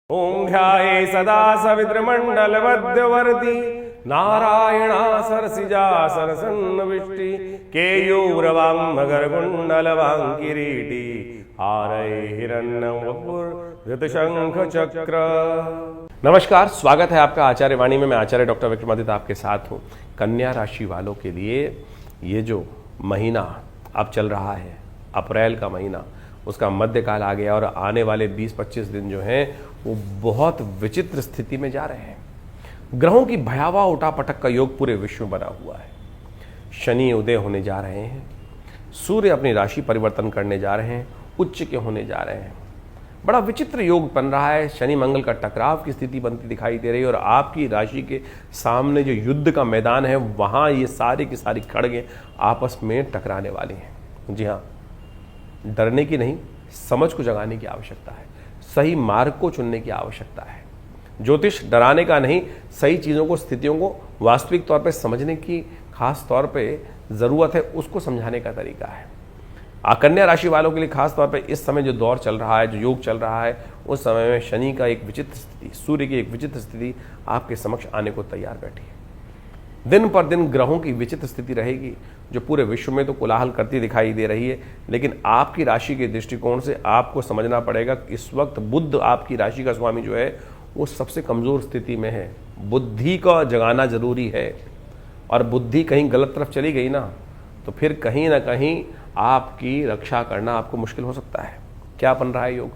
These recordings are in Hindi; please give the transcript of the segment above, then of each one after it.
ओम ध्याये सदा सवितृमण्डलमध्यवर्ती नारायणा सरसिजा सरसन्नविष्टि केयूरवाङ्मकरकुण्डलवाङ्किरीटी हारये हिरण्यवपुर्धृतशङ्खचक्र। नमस्कार, स्वागत है आपका आचार्य वाणी में। मैं आचार्य डॉक्टर विक्रमादित्य आपके साथ हूँ। कन्या राशि वालों के लिए ये जो महीना अब चल रहा है, अप्रैल का महीना, उसका मध्यकाल आ गया और आने वाले 20-25 दिन जो हैं वो बहुत विचित्र स्थिति में जा रहे हैं। ग्रहों की भयावह उठापटक का योग पूरे विश्व में बना हुआ है। शनि उदय होने जा रहे हैं, सूर्य अपनी राशि परिवर्तन करने जा रहे हैं, उच्च के होने जा रहे हैं। बड़ा विचित्र योग बन रहा है। शनि मंगल का टकराव की स्थिति बनती दिखाई दे रही है और आपकी राशि के सामने जो युद्ध का मैदान है वहां ये सारी की सारी खड़गें आपस में टकराने वाली हैं। जी हाँ, डरने की नहीं, समझ को जगाने की आवश्यकता है, सही मार्ग को चुनने की आवश्यकता है। ज्योतिष डराने का नहीं, सही चीज़ों को, स्थितियों को वास्तविक तौर पे समझने की खास तौर पे ज़रूरत है, उसको समझाने का तरीका है। कन्या राशि वालों के लिए खास तौर पे इस समय जो दौर चल रहा है, जो योग चल रहा है, उस समय में शनि का एक विचित्र स्थिति, सूर्य की एक विचित्र स्थिति आपके समक्ष आने को तैयार बैठी है। दिन पर दिन ग्रहों की विचित्र स्थिति रहेगी जो पूरे विश्व में तो कोलाहल करती दिखाई दे रही है, लेकिन आपकी राशि के दृष्टिकोण से आपको समझना पड़ेगा कि इस वक्त बुध, आपकी राशि का स्वामी जो है, वो सबसे कमजोर स्थिति में है। बुद्धि का जगाना जरूरी है, और बुद्धि कहीं गलत तरफ चली गई ना तो फिर कहीं ना कहीं आपकी रक्षा करना आपको मुश्किल हो सकता है। क्या बन रहा है योग,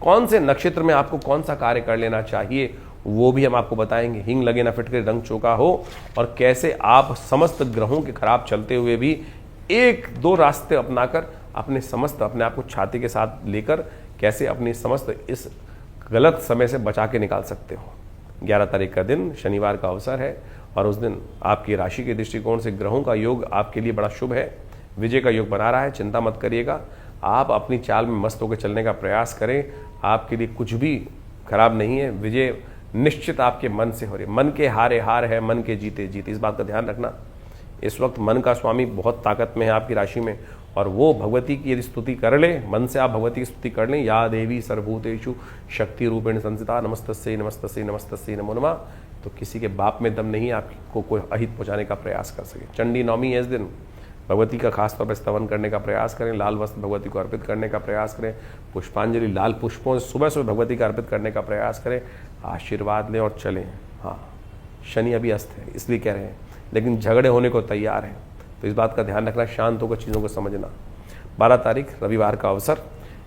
कौन से नक्षत्र में आपको कौन सा कार्य कर लेना चाहिए, वो भी हम आपको बताएंगे। हिंग लगे ना फिटकर रंग चोका हो, और कैसे आप समस्त ग्रहों के खराब चलते हुए भी एक दो रास्ते अपनाकर अपने आप को छाती के साथ लेकर कैसे अपनी समस्त इस गलत समय से बचा के निकाल सकते हो। 11 तारीख का दिन शनिवार का अवसर है और उस दिन आपकी राशि के दृष्टिकोण से ग्रहों का योग आपके लिए बड़ा शुभ है। विजय का योग बना रहा है, चिंता मत करिएगा। आप अपनी चाल में मस्त होकर चलने का प्रयास करें, आपके लिए कुछ भी खराब नहीं है। विजय निश्चित आपके मन से हो रही है। मन के हारे हार है, मन के जीते जीत, इस बात का ध्यान रखना। इस वक्त मन का स्वामी बहुत ताकत में है आपकी राशि में, और वो भगवती की यदि स्तुति कर ले, मन से आप भगवती की स्तुति कर लें, या देवी सर्वभूतेषु शक्ति रूपेण संस्थिता नमस्तस्यै नमस्तस्यै नमस्तस्यै नमो नमः, तो किसी के बाप में दम नहीं आपको कोई अहित पहुँचाने का प्रयास कर सके। चंडी नवमी है इस दिन, भगवती का खास तौर पर स्तवन करने का प्रयास करें, लाल वस्त्र भगवती को अर्पित करने का प्रयास करें, पुष्पांजलि लाल पुष्पों से सुबह सुबह भगवती का अर्पित करने का प्रयास करें, आशीर्वाद लें और चलें। हाँ, शनि अभी अस्त है इसलिए कह रहे हैं, लेकिन झगड़े होने को तैयार हैं, तो इस बात का ध्यान रखना, शांत होकर चीज़ों को समझना। 12 तारीख रविवार का अवसर,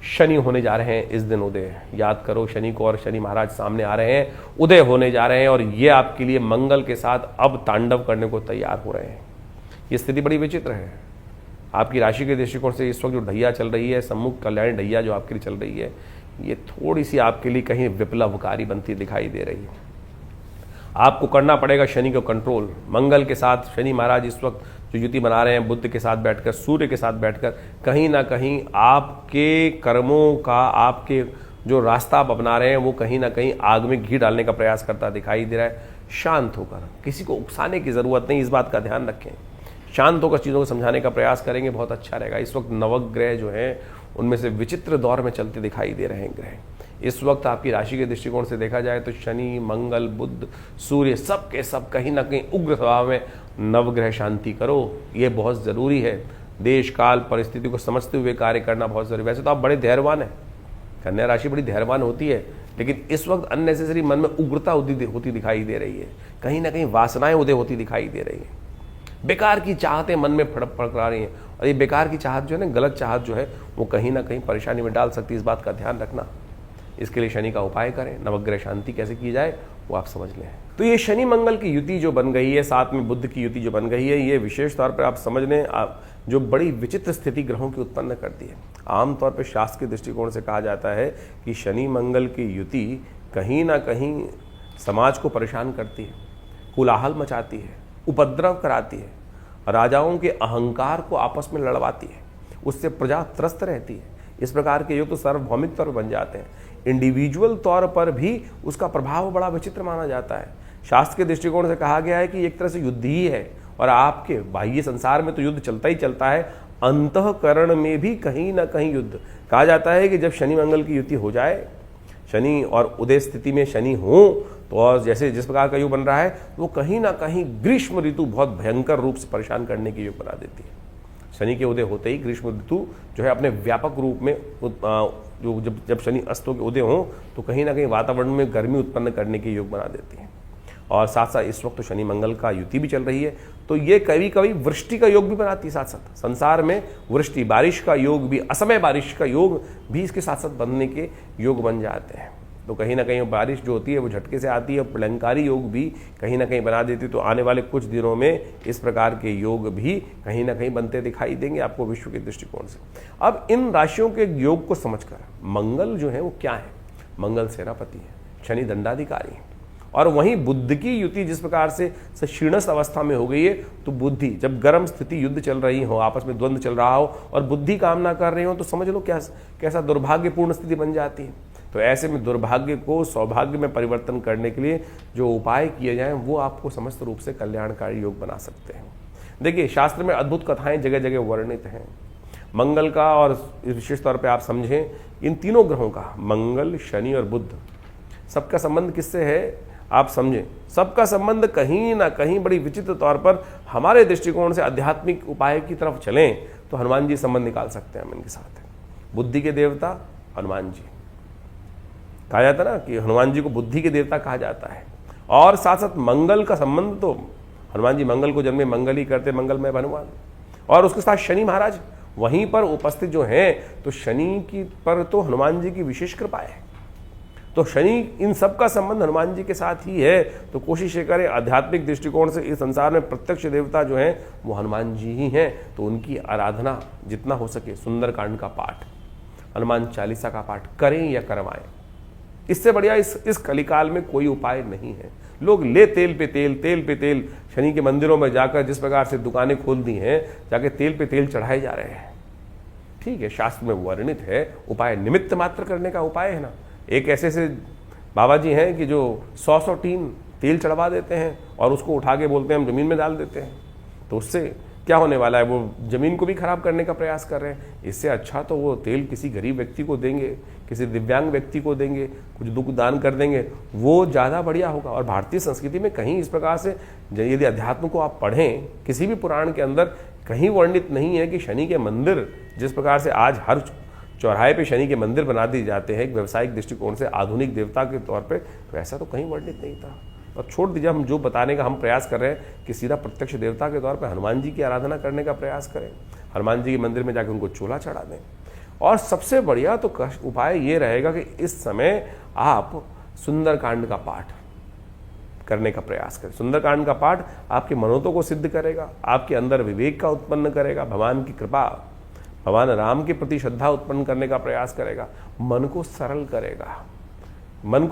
शनि होने जा रहे हैं इस दिन उदय। याद करो शनि को, और शनि महाराज सामने आ रहे हैं, उदय होने जा रहे हैं, और ये आपके लिए मंगल के साथ अब तांडव करने को तैयार हो रहे हैं। ये स्थिति बड़ी विचित्र है। आपकी राशि के दृष्टिकोण से इस वक्त जो ढैया चल रही है, सम्मुख कल्याण ढैया जो आपके लिए चल रही है, ये थोड़ी सी आपके लिए कहीं विप्लवकारी बनती दिखाई दे रही है। आपको करना पड़ेगा शनि को कंट्रोल। मंगल के साथ शनि महाराज इस वक्त जो युति बना रहे हैं, बुध के साथ बैठकर, सूर्य के साथ बैठकर, कहीं ना कहीं आपके कर्मों का, आपके जो रास्ता आप अपना रहे हैं, वो कहीं ना कहीं आग में घी डालने का प्रयास करता दिखाई दे रहा है। शांत होकर, किसी को उकसाने की जरूरत नहीं, इस बात का ध्यान रखें। शांत होकर चीज़ों को समझाने का प्रयास करेंगे, बहुत अच्छा रहेगा। इस वक्त नवग्रह जो हैं उनमें से विचित्र दौर में चलते दिखाई दे रहे हैं ग्रह। इस वक्त आपकी राशि के दृष्टिकोण से देखा जाए तो शनि, मंगल, बुध, सूर्य सब के सब कहीं ना कहीं उग्र स्वभाव में। नवग्रह शांति करो, ये बहुत ज़रूरी है। देश काल परिस्थिति को समझते हुए कार्य करना बहुत ज़रूरी है। वैसे तो आप बड़े धैर्यवान हैं, कन्या राशि बड़ी धैर्यवान होती है, लेकिन इस वक्त अननेसेसरी मन में उग्रता होती दिखाई दे रही है। कहीं ना कहीं वासनाएं उदय होती दिखाई दे रही है। बेकार की चाहतें मन में फड़फड़ा रही हैं, और ये बेकार की चाहत जो है ना, गलत चाहत जो है, वो कहीं ना कहीं परेशानी में डाल सकती है। इस बात का ध्यान रखना। इसके लिए शनि का उपाय करें। नवग्रह शांति कैसे की जाए वो आप समझ लें। तो ये शनि मंगल की युति जो बन गई है, साथ में बुध की युति जो बन गई है, ये विशेष तौर पर आप समझ लें, जो बड़ी विचित्र स्थिति ग्रहों की उत्पन्न करती है। आमतौर पर शास्त्र के दृष्टिकोण से कहा जाता है कि शनि मंगल की युति कहीं ना कहीं समाज को परेशान करती है, कोलाहल मचाती है, उपद्रव कराती है, राजाओं के अहंकार को आपस में लड़वाती है, उससे प्रजा त्रस्त रहती है। इस प्रकार के योग तो सार्वभौमिक तौर पर बन जाते हैं। इंडिविजुअल तौर पर भी उसका प्रभाव बड़ा विचित्र माना जाता है। शास्त्र के दृष्टिकोण से कहा गया है कि एक तरह से युद्ध ही है, और आपके बाह्य संसार में तो युद्ध चलता ही चलता है, अंतःकरण में भी कहीं ना कहीं युद्ध। कहा जाता है कि जब शनि मंगल की युति हो जाए, शनि और उदय स्थिति में शनि हो तो और जैसे जिस प्रकार का योग बन रहा है वो कहीं ना कहीं ग्रीष्म ऋतु बहुत भयंकर रूप से परेशान करने की योग बना देती है। शनि के उदय होते ही ग्रीष्म ऋतु जो है अपने व्यापक रूप में जो जब शनि अस्तों के उदय हों तो कहीं ना कहीं वातावरण में गर्मी उत्पन्न करने की योग बना देती है। और साथ साथ इस वक्त तो शनि मंगल का युति भी चल रही है तो ये कभी कभी वृष्टि का योग भी बनाती है। साथ साथ संसार में वृष्टि बारिश का योग भी, असमय बारिश का योग भी इसके साथ साथ बनने के योग बन जाते हैं। तो कहीं ना कहीं बारिश जो होती है वो झटके से आती है, प्रलंकारी योग भी कहीं ना कहीं बना देती है। तो आने वाले कुछ दिनों में इस प्रकार के योग भी कहीं ना कहीं बनते दिखाई देंगे आपको विश्व के दृष्टिकोण से। अब इन राशियों के योग को समझकर मंगल जो है वो क्या है, मंगल सेनापति है, शनि दंडाधिकारी है। और वहीं बुध की युति जिस प्रकार से क्षीणस्थ अवस्था में हो गई है तो बुद्धि जब गर्म स्थिति युद्ध चल रही हो, आपस में द्वंद्व चल रहा हो और बुद्धि काम ना कर रही हो तो समझ लो कैसा दुर्भाग्यपूर्ण स्थिति बन जाती है। तो ऐसे में दुर्भाग्य को सौभाग्य में परिवर्तन करने के लिए जो उपाय किए जाएं वो आपको समस्त रूप से कल्याणकारी योग बना सकते हैं। देखिए शास्त्र में अद्भुत कथाएं जगह जगह वर्णित हैं। मंगल का और विशेष तौर पे आप समझें इन तीनों ग्रहों का, मंगल, शनि और बुध, सबका संबंध किससे है आप समझें। सबका संबंध कहीं ना कहीं बड़ी विचित्र तौर पर हमारे दृष्टिकोण से आध्यात्मिक उपाय की तरफ चलें तो हनुमान जी संबंध निकाल सकते हैं हम इनके साथ। बुद्धि के देवता हनुमान जी कहा जाता है ना कि हनुमान जी को बुद्धि के देवता कहा जाता है। और साथ साथ मंगल का संबंध तो हनुमान जी मंगल को जन्मे मंगल ही करते, मंगलमय हनुमान। और उसके साथ शनि महाराज वहीं पर उपस्थित जो हैं तो शनि की पर तो हनुमान जी की विशेष कृपा है। तो शनि इन सब का संबंध हनुमान जी के साथ ही है। तो कोशिश ये करें आध्यात्मिक दृष्टिकोण से इस संसार में प्रत्यक्ष देवता जो हैं वो हनुमान जी ही हैं। तो उनकी आराधना जितना हो सके, सुंदरकांड का पाठ, हनुमान चालीसा का पाठ करें या करवाएं, इससे बढ़िया इस कलिकाल में कोई उपाय नहीं है। लोग तेल पे तेल शनि के मंदिरों में जाकर जिस प्रकार से दुकानें खोल दी हैं, जाके तेल पे तेल चढ़ाए जा रहे हैं। ठीक है, शास्त्र में वर्णित है उपाय निमित्त मात्र करने का उपाय है ना। एक ऐसे बाबा जी हैं कि जो 100 टीन तेल चढ़वा देते हैं और उसको उठा के बोलते हैं हम जमीन में डाल देते हैं। तो उससे क्या होने वाला है, वो जमीन को भी खराब करने का प्रयास कर रहे हैं। इससे अच्छा तो वो तेल किसी गरीब व्यक्ति को देंगे, किसी दिव्यांग व्यक्ति को देंगे, कुछ दुख दान कर देंगे, वो ज़्यादा बढ़िया होगा। और भारतीय संस्कृति में कहीं इस प्रकार से यदि अध्यात्म को आप पढ़ें, किसी भी पुराण के अंदर कहीं वर्णित नहीं है कि शनि के मंदिर जिस प्रकार से आज हर चौराहे पे शनि के मंदिर बना दिए जाते हैं एक व्यवसायिक दृष्टिकोण से आधुनिक देवता के तौर पे, तो ऐसा तो कहीं वर्णित नहीं था। और छोड़ दीजिए, हम जो बताने का हम प्रयास कर रहे हैं कि सीधा प्रत्यक्ष देवता के तौर पे हनुमान जी की आराधना करने का प्रयास करें, हनुमान जी के मंदिर में जाकर उनको चोला चढ़ा दें। और सबसे बढ़िया तो उपाय ये रहेगा कि इस समय आप सुंदरकांड का पाठ करने का प्रयास करें। सुंदरकांड का पाठ आपके मनोतों को सिद्ध करेगा, आपके अंदर विवेक का उत्पन्न करेगा, भगवान की कृपा, भगवान राम के प्रति श्रद्धा उत्पन्न करने का प्रयास करेगा, मन को सरल करेगा। मन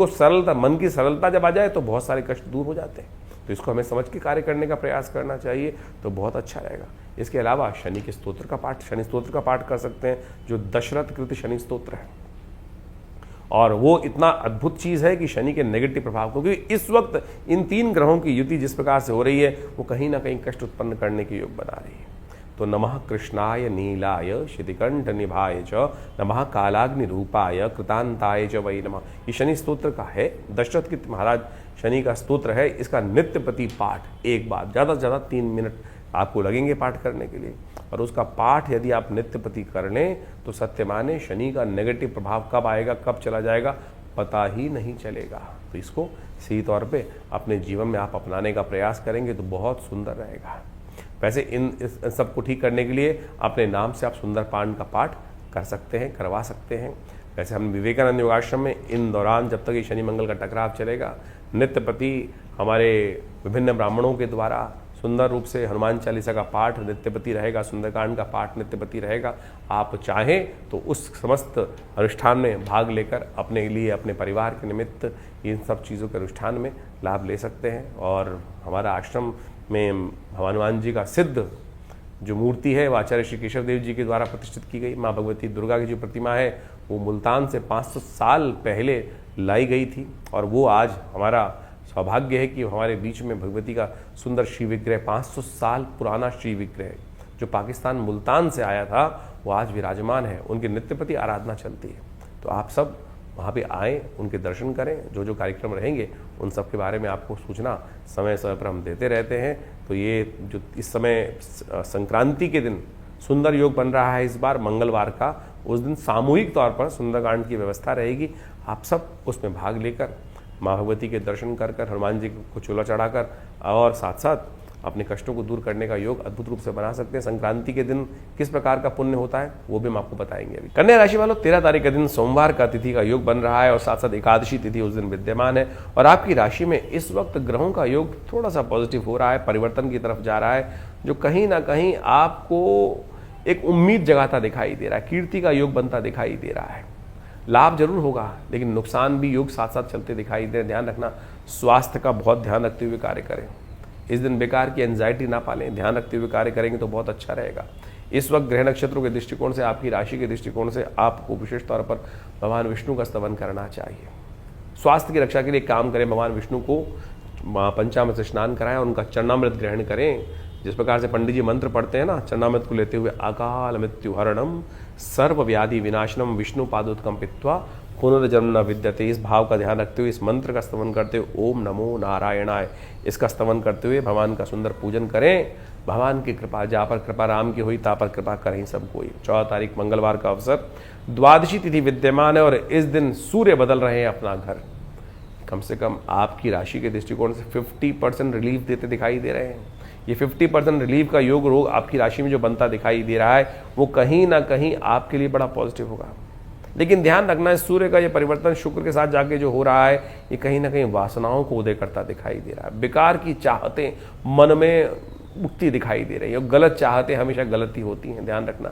की सरलता जब आ जाए तो बहुत सारे कष्ट दूर हो जाते हैं। तो इसको हमें समझ के कार्य करने का प्रयास करना चाहिए तो बहुत अच्छा रहेगा। इसके अलावा शनि के स्तोत्र का पाठ, शनि स्तोत्र का पाठ कर सकते हैं जो दशरथ कृत शनि स्तोत्र है। और वो इतना अद्भुत चीज़ है कि शनि के नेगेटिव प्रभाव को, क्योंकि इस वक्त इन तीन ग्रहों की युति जिस प्रकार से हो रही है वो कहीं ना कहीं कष्ट उत्पन्न करने के योग बना रही है। तो नमः कृष्णाय नीलाय शितिकंठ निभाय च नमः कालाग्नि रूपाय कृतांताय च वै नमः। ये शनि स्तोत्र का है, दशरथ कृत महाराज शनि का स्तोत्र है। इसका नित्यप्रति पाठ एक बार, ज़्यादा से ज़्यादा 3 मिनट आपको लगेंगे पाठ करने के लिए। और उसका पाठ यदि आप नित्यप्रति कर लें तो सत्य माने शनि का नेगेटिव प्रभाव कब आएगा कब चला जाएगा पता ही नहीं चलेगा। तो इसको सही तौर पे अपने जीवन में आप अपनाने का प्रयास करेंगे तो बहुत सुंदर रहेगा। वैसे इस सबको ठीक करने के लिए अपने नाम से आप सुंदरकांड का पाठ कर सकते हैं, करवा सकते हैं। वैसे हम विवेकानंद योगाश्रम में इन दौरान जब तक ये शनि मंगल का टकराव चलेगा, नित्य प्रति हमारे विभिन्न ब्राह्मणों के द्वारा सुंदर रूप से हनुमान चालीसा का पाठ नित्यपति रहेगा, सुंदरकांड का पाठ नित्यपति रहेगा। आप चाहें तो उस समस्त अनुष्ठान में भाग लेकर अपने लिए, अपने परिवार के निमित्त इन सब चीज़ों के अनुष्ठान में लाभ ले सकते हैं। और हमारा आश्रम में हनुमान जी का सिद्ध जो मूर्ति है वो आचार्य श्री केशव देव जी के द्वारा प्रतिष्ठित की गई माँ भगवती दुर्गा की जो प्रतिमा है वो मुल्तान से 500 साल पहले लाई गई थी। और वो आज हमारा सौभाग्य है कि हमारे बीच में भगवती का सुंदर श्री विग्रह, 500 साल पुराना श्री विग्रह जो पाकिस्तान मुल्तान से आया था वो आज विराजमान है। उनके नित्य प्रति आराधना चलती है। तो आप सब वहाँ पे आएँ, उनके दर्शन करें। जो जो कार्यक्रम रहेंगे उन सब के बारे में आपको सूचना समय समय पर हम देते रहते हैं। तो ये जो इस समय संक्रांति के दिन सुंदर योग बन रहा है इस बार मंगलवार का, उस दिन सामूहिक तौर पर सुंदरकांड की व्यवस्था रहेगी। आप सब उसमें भाग लेकर माँ भगवती के दर्शन कर कर, हनुमान जी को चूल्हा चढ़ाकर और साथ साथ अपने कष्टों को दूर करने का योग अद्भुत रूप से बना सकते हैं। संक्रांति के दिन किस प्रकार का पुण्य होता है वो भी हम आपको बताएंगे अभी। कन्या राशि वालों, 13 तारीख के दिन सोमवार का तिथि का योग बन रहा है और साथ साथ एकादशी तिथि उस दिन विद्यमान है और आपकी राशि में इस वक्त ग्रहों का योग थोड़ा सा पॉजिटिव हो रहा है, परिवर्तन की तरफ जा रहा है, जो कहीं ना कहीं आपको एक उम्मीद जगाता दिखाई दे रहा है। कीर्ति का योग बनता दिखाई दे रहा है। लाभ जरूर होगा लेकिन नुकसान भी योग साथ साथ चलते दिखाई दे। ध्यान रखना, स्वास्थ्य का बहुत ध्यान रखते हुए कार्य करें। इस दिन बेकार की एंजाइटी ना पालें, ध्यान रखते हुए कार्य करेंगे तो बहुत अच्छा रहेगा। इस वक्त ग्रह नक्षत्रों के दृष्टिकोण से, आपकी राशि के दृष्टिकोण से आपको विशेष तौर पर भगवान विष्णु का स्तवन करना चाहिए। स्वास्थ्य की रक्षा के लिए काम करें, भगवान विष्णु को पंचामृत से स्नान कराएं और उनका चरणामृत ग्रहण करें। जिस प्रकार से पंडित जी मंत्र पढ़ते हैं ना, चरणामृत को लेते हुए अकाल मृत्यु हरणम सर्व व्याधि विनाशनम विष्णु पादोत्कम पित्वा पुनर्जन्म न विद्यते, इस भाव का ध्यान रखते हुए इस मंत्र का स्तवन करते हुए ओम नमो नारायणाय इसका स्तवन करते हुए भगवान का सुंदर पूजन करें। भगवान की कृपा, जहाँ पर कृपा राम की हुई ता पर कृपा करें सब कोई। 14 तारीख मंगलवार का अवसर, द्वादशी तिथि विद्यमान है और इस दिन सूर्य बदल रहे हैं अपना घर। कम से कम आपकी राशि के दृष्टिकोण से 50% रिलीफ देते दिखाई दे रहे हैं। ये 50% रिलीफ का योग रोग आपकी राशि में जो बनता दिखाई दे रहा है वो कहीं ना कहीं आपके लिए बड़ा पॉजिटिव होगा। लेकिन ध्यान रखना है, सूर्य का ये परिवर्तन शुक्र के साथ जाके जो हो रहा है ये कहीं ना कहीं वासनाओं को उदय करता दिखाई दे रहा है। बेकार की चाहतें मन में उठती दिखाई दे रही है और गलत चाहतें हमेशा गलती होती हैं। ध्यान रखना,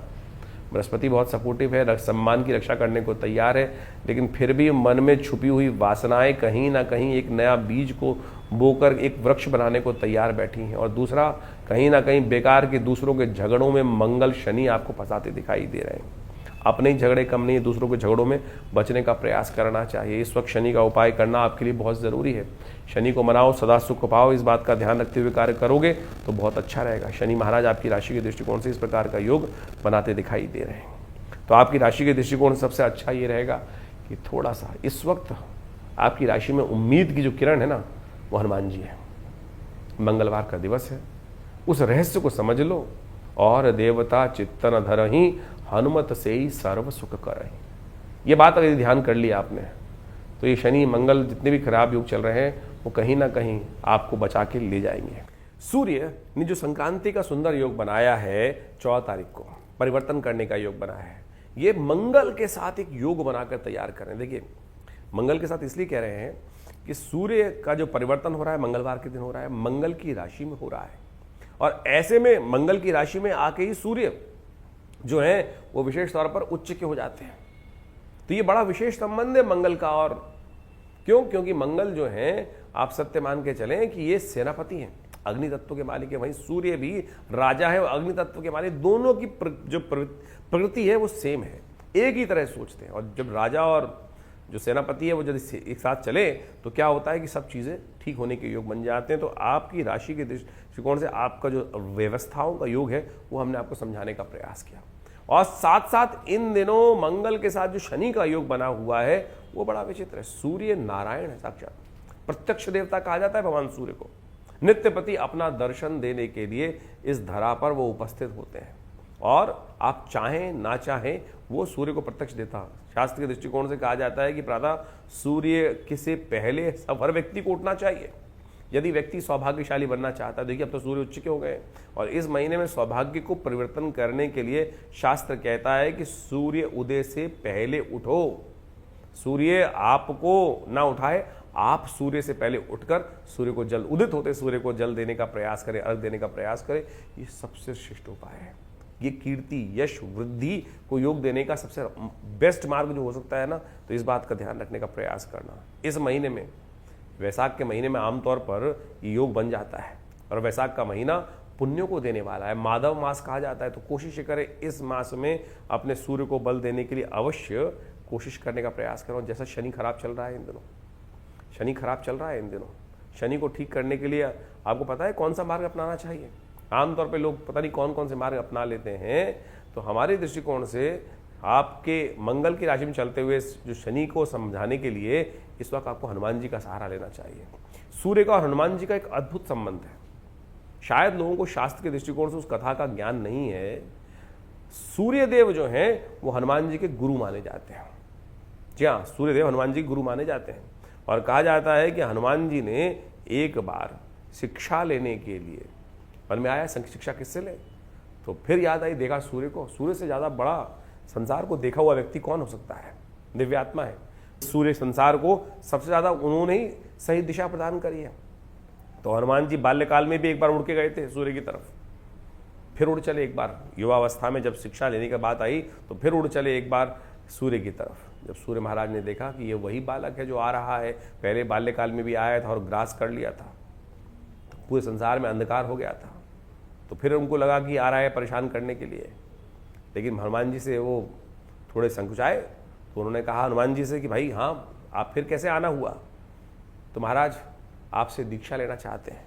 बृहस्पति बहुत सपोर्टिव है, सम्मान की रक्षा करने को तैयार है, लेकिन फिर भी मन में छुपी हुई वासनाएं कहीं ना कहीं एक नया बीज को बोकर एक वृक्ष बनाने को तैयार बैठी हैं। और दूसरा, कहीं ना कहीं बेकार के दूसरों के झगड़ों में मंगल शनि आपको फंसाते दिखाई दे रहे हैं। अपने ही झगड़े कम नहीं, दूसरों के झगड़ों में बचने का प्रयास करना चाहिए। इस वक्त शनि का उपाय करना आपके लिए बहुत ज़रूरी है। शनि को मनाओ, सदा सुख पाओ, इस बात का ध्यान रखते हुए कार्य करोगे तो बहुत अच्छा रहेगा। शनि महाराज आपकी राशि के दृष्टिकोण से इस प्रकार का योग बनाते दिखाई दे रहे हैं। तो आपकी राशि के दृष्टिकोण से सबसे अच्छा ये रहेगा कि थोड़ा सा इस वक्त आपकी राशि में उम्मीद की जो किरण है ना, वो हनुमान जी है। मंगलवार का दिवस है, उस रहस्य को समझ लो और देवता चित्तन धरहि हनुमत से ही सर्व सुख करहि। ये बात अगर ध्यान कर लिया आपने तो ये शनि मंगल जितने भी खराब योग चल रहे हैं वो कहीं ना कहीं आपको बचा के ले जाएंगे। सूर्य ने जो संक्रांति का सुंदर योग बनाया है 14 तारीख को, परिवर्तन करने का योग बनाया है, ये मंगल के साथ एक योग बनाकर तैयार करें। देखिए, मंगल के साथ इसलिए कह रहे हैं कि सूर्य का जो परिवर्तन हो रहा है मंगलवार के दिन हो रहा है, मंगल की राशि में हो रहा है और ऐसे में मंगल की राशि में आके ही सूर्य जो है वो विशेष तौर पर उच्च के हो जाते हैं। तो ये बड़ा विशेष संबंध है मंगल का। और क्योंकि मंगल जो है, आप सत्य मान के चलें कि ये सेनापति हैं, अग्नि तत्व के मालिक है। वहीं सूर्य भी राजा है और अग्नि तत्व के मालिक। दोनों की जो प्रकृति है वो सेम है, एक ही तरह सोचते हैं। और जब राजा और जो सेनापति है वो जब एक साथ चले तो क्या होता है कि सब चीज़ें ठीक होने के योग बन जाते हैं। तो आपकी राशि के दृष्टिकोण से आपका जो व्यवस्थाओं का योग है वो हमने आपको समझाने का प्रयास किया। और साथ साथ इन दिनों मंगल के साथ जो शनि का योग बना हुआ है वो बड़ा विचित्र है। सूर्य नारायण है, साक्षात प्रत्यक्ष देवता कहा जाता है भगवान सूर्य को। नित्यपति अपना दर्शन देने के लिए इस धरा पर वो उपस्थित होते हैं और आप चाहें ना चाहें वो सूर्य को प्रत्यक्ष देता। शास्त्र के दृष्टिकोण से कहा जाता है कि प्रातः सूर्य से पहले हर व्यक्ति को उठना चाहिए यदि व्यक्ति सौभाग्यशाली बनना चाहता है। देखिए, अब तो सूर्य उच्च के हो गए और इस महीने में सौभाग्य को परिवर्तन करने के लिए शास्त्र कहता है कि सूर्य उदय से पहले उठो। सूर्य आपको ना उठाए, आप सूर्य से पहले उठकर सूर्य को जल, उदित होते सूर्य को जल देने का प्रयास करें, अर्घ देने का प्रयास करें। ये सबसे श्रेष्ठ उपाय है। ये कीर्ति, यश, वृद्धि को योग देने का सबसे बेस्ट मार्ग जो हो सकता है ना, तो इस बात का ध्यान रखने का प्रयास करना। इस महीने में, वैशाख के महीने में आमतौर पर योग बन जाता है और वैशाख का महीना पुण्यों को देने वाला है, माधव मास कहा जाता है। तो कोशिश करें इस मास में अपने सूर्य को बल देने के लिए अवश्य कोशिश करने का प्रयास करो। जैसा शनि खराब चल रहा है इन दिनों, शनि खराब चल रहा है इन दिनों, शनि को ठीक करने के लिए आपको पता है कौन सा मार्ग अपनाना चाहिए। आमतौर पे लोग पता नहीं कौन कौन से मार्ग अपना लेते हैं। तो हमारे दृष्टिकोण से आपके मंगल की राशि में चलते हुए जो शनि को समझाने के लिए इस वक्त आपको हनुमान जी का सहारा लेना चाहिए। सूर्य का और हनुमान जी का एक अद्भुत संबंध है। शायद लोगों को शास्त्र के दृष्टिकोण से उस कथा का ज्ञान नहीं है। सूर्यदेव जो हैं वो हनुमान जी के गुरु माने जाते हैं। जी हाँ, सूर्यदेव हनुमान जी के गुरु माने जाते हैं और कहा जाता है कि हनुमान जी ने एक बार शिक्षा लेने के लिए मन में आया शिक्षा किससे ले, तो फिर याद आई, देखा सूर्य को। सूर्य से ज़्यादा बड़ा संसार को देखा हुआ व्यक्ति कौन हो सकता है? दिव्यात्मा है। सूर्य संसार को सबसे ज़्यादा उन्होंने ही सही दिशा प्रदान करी है। तो हनुमान जी बाल्यकाल में भी एक बार उड़ के गए थे सूर्य की तरफ, फिर उड़ चले एक बार युवावस्था में, जब शिक्षा लेने की बात आई तो फिर उड़ चले एक बार सूर्य की तरफ। जब सूर्य महाराज ने देखा कि ये वही बालक है जो आ रहा है, पहले बाल्यकाल में भी आया था और ग्रास कर लिया था, तो पूरे संसार में अंधकार हो गया था, तो फिर उनको लगा कि आ रहा है परेशान करने के लिए। लेकिन हनुमान जी से वो थोड़े संकुचाए, तो उन्होंने कहा हनुमान जी से कि भाई हाँ, आप फिर कैसे आना हुआ? तो महाराज आपसे दीक्षा लेना चाहते हैं।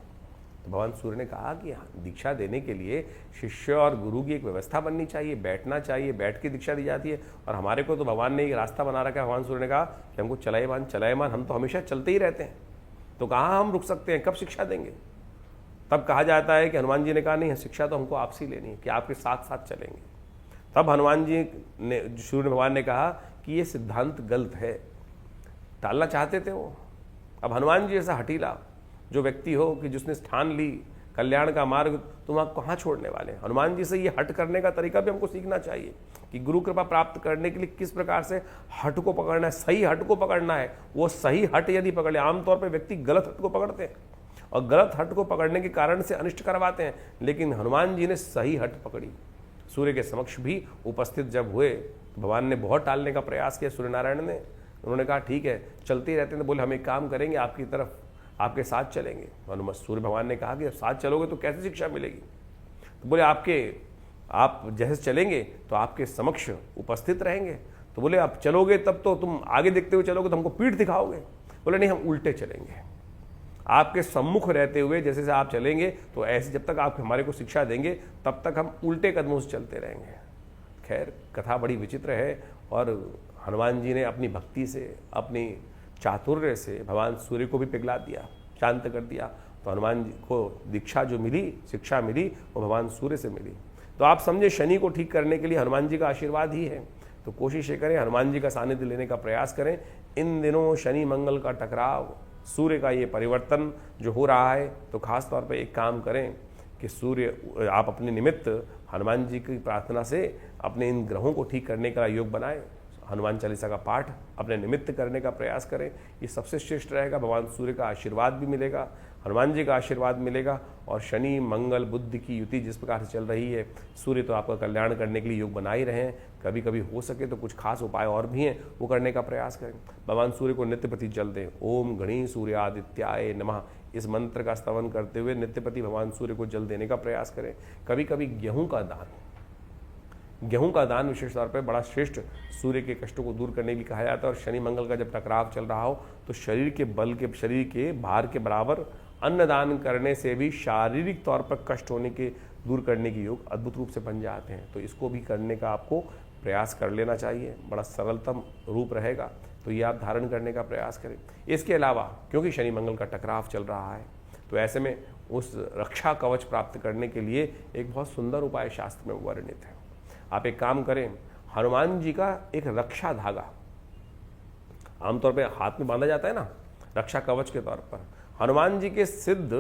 तो भगवान सूर्य ने कहा कि हाँ, दीक्षा देने के लिए शिष्य और गुरु की एक व्यवस्था बननी चाहिए, बैठना चाहिए, बैठ के दीक्षा दी जाती है। और हमारे को तो भगवान ने एक रास्ता बना रखा है। भगवान सूर्य ने कहा कि हमको चलाएमान, हम तो हमेशा चलते ही रहते हैं, तो कहाँ हम रुक सकते हैं, कब शिक्षा देंगे? तब कहा जाता है कि हनुमान जी ने कहा नहीं, शिक्षा तो हमको आपसे ही लेनी है, कि आपके साथ साथ चलेंगे। तब हनुमान जी ने, सूर्य भगवान ने कहा कि ये सिद्धांत गलत है, टालना चाहते थे वो। अब हनुमान जी ऐसा हठीला जो व्यक्ति हो कि जिसने ठान ली कल्याण का मार्ग, तुम आप कहाँ छोड़ने वाले? हनुमान जी से ये हट करने का तरीका भी हमको सीखना चाहिए कि गुरु कृपा प्राप्त करने के लिए किस प्रकार से हट को पकड़ना है, सही हट को पकड़ना है। वो सही हट यदि पकड़े, आमतौर पर व्यक्ति गलत हट को पकड़ते हैं और गलत हट को पकड़ने के कारण से अनिष्ट करवाते हैं, लेकिन हनुमान जी ने सही हट पकड़ी। सूर्य के समक्ष भी उपस्थित जब हुए तो भगवान ने बहुत टालने का प्रयास किया, सूर्य नारायण ने। उन्होंने कहा ठीक है, चलते ही रहते हैं। तो बोले हम एक काम करेंगे, आपकी तरफ आपके साथ चलेंगे। हनुमान सूर्य भगवान ने कहा कि साथ चलोगे तो कैसे शिक्षा मिलेगी? तो बोले आप जैसे चलेंगे तो आपके समक्ष उपस्थित रहेंगे। तो बोले आप चलोगे तब तो तुम आगे देखते हुए चलोगे तो हमको पीठ दिखाओगे। बोले नहीं, हम उल्टे चलेंगे, आपके सम्मुख रहते हुए जैसे से आप चलेंगे तो ऐसे जब तक आप हमारे को शिक्षा देंगे तब तक हम उल्टे कदमों से चलते रहेंगे। खैर, कथा बड़ी विचित्र है और हनुमान जी ने अपनी भक्ति से, अपनी चातुर्य से भगवान सूर्य को भी पिघला दिया, शांत कर दिया। तो हनुमान जी को दीक्षा जो मिली, शिक्षा मिली, वो भगवान सूर्य से मिली। तो आप समझे, शनि को ठीक करने के लिए हनुमान जी का आशीर्वाद ही है। तो कोशिश ये करें, हनुमान जी का सानिध्य लेने का प्रयास करें। इन दिनों शनि मंगल का टकराव, सूर्य का ये परिवर्तन जो हो रहा है, तो खास तौर पे एक काम करें कि सूर्य, आप अपने निमित्त हनुमान जी की प्रार्थना से अपने इन ग्रहों को ठीक करने का योग बनाएं। हनुमान चालीसा का पाठ अपने निमित्त करने का प्रयास करें, ये सबसे श्रेष्ठ रहेगा। भगवान सूर्य का आशीर्वाद भी मिलेगा, हनुमान जी का आशीर्वाद मिलेगा। और शनि मंगल बुध की युति जिस प्रकार से चल रही है, सूर्य तो आपका कल्याण करने के लिए योग बना ही रहे हैं। कभी कभी हो सके तो कुछ खास उपाय और भी हैं, वो करने का प्रयास करें। भगवान सूर्य को नित्यपति जल दें। ओम गणी सूर्यादित्याय नमः, इस मंत्र का स्तवन करते हुए नित्यपति भगवान सूर्य को जल देने का प्रयास करें। कभी कभी गेहूं का दान विशेष तौर पर बड़ा श्रेष्ठ, सूर्य के कष्टों को दूर करने के लिए कहा जाता है। और शनि मंगल का जब टकराव चल रहा हो तो शरीर के बल के, शरीर के भार के बराबर अन्न दान करने से भी शारीरिक तौर पर कष्ट होने के दूर करने के योग अद्भुत रूप से बन जाते हैं। तो इसको भी करने का आपको प्रयास कर लेना चाहिए, बड़ा सरलतम रूप रहेगा। तो ये आप धारण करने का प्रयास करें। इसके अलावा क्योंकि शनि मंगल का टकराव चल रहा है, तो ऐसे में उस रक्षा कवच प्राप्त करने के लिए एक बहुत सुंदर उपाय शास्त्र में वर्णित है। आप एक काम करें, हनुमान जी का एक रक्षा धागा आमतौर पे हाथ में बांधा जाता है ना, रक्षा कवच के तौर पर, हनुमान जी के सिद्ध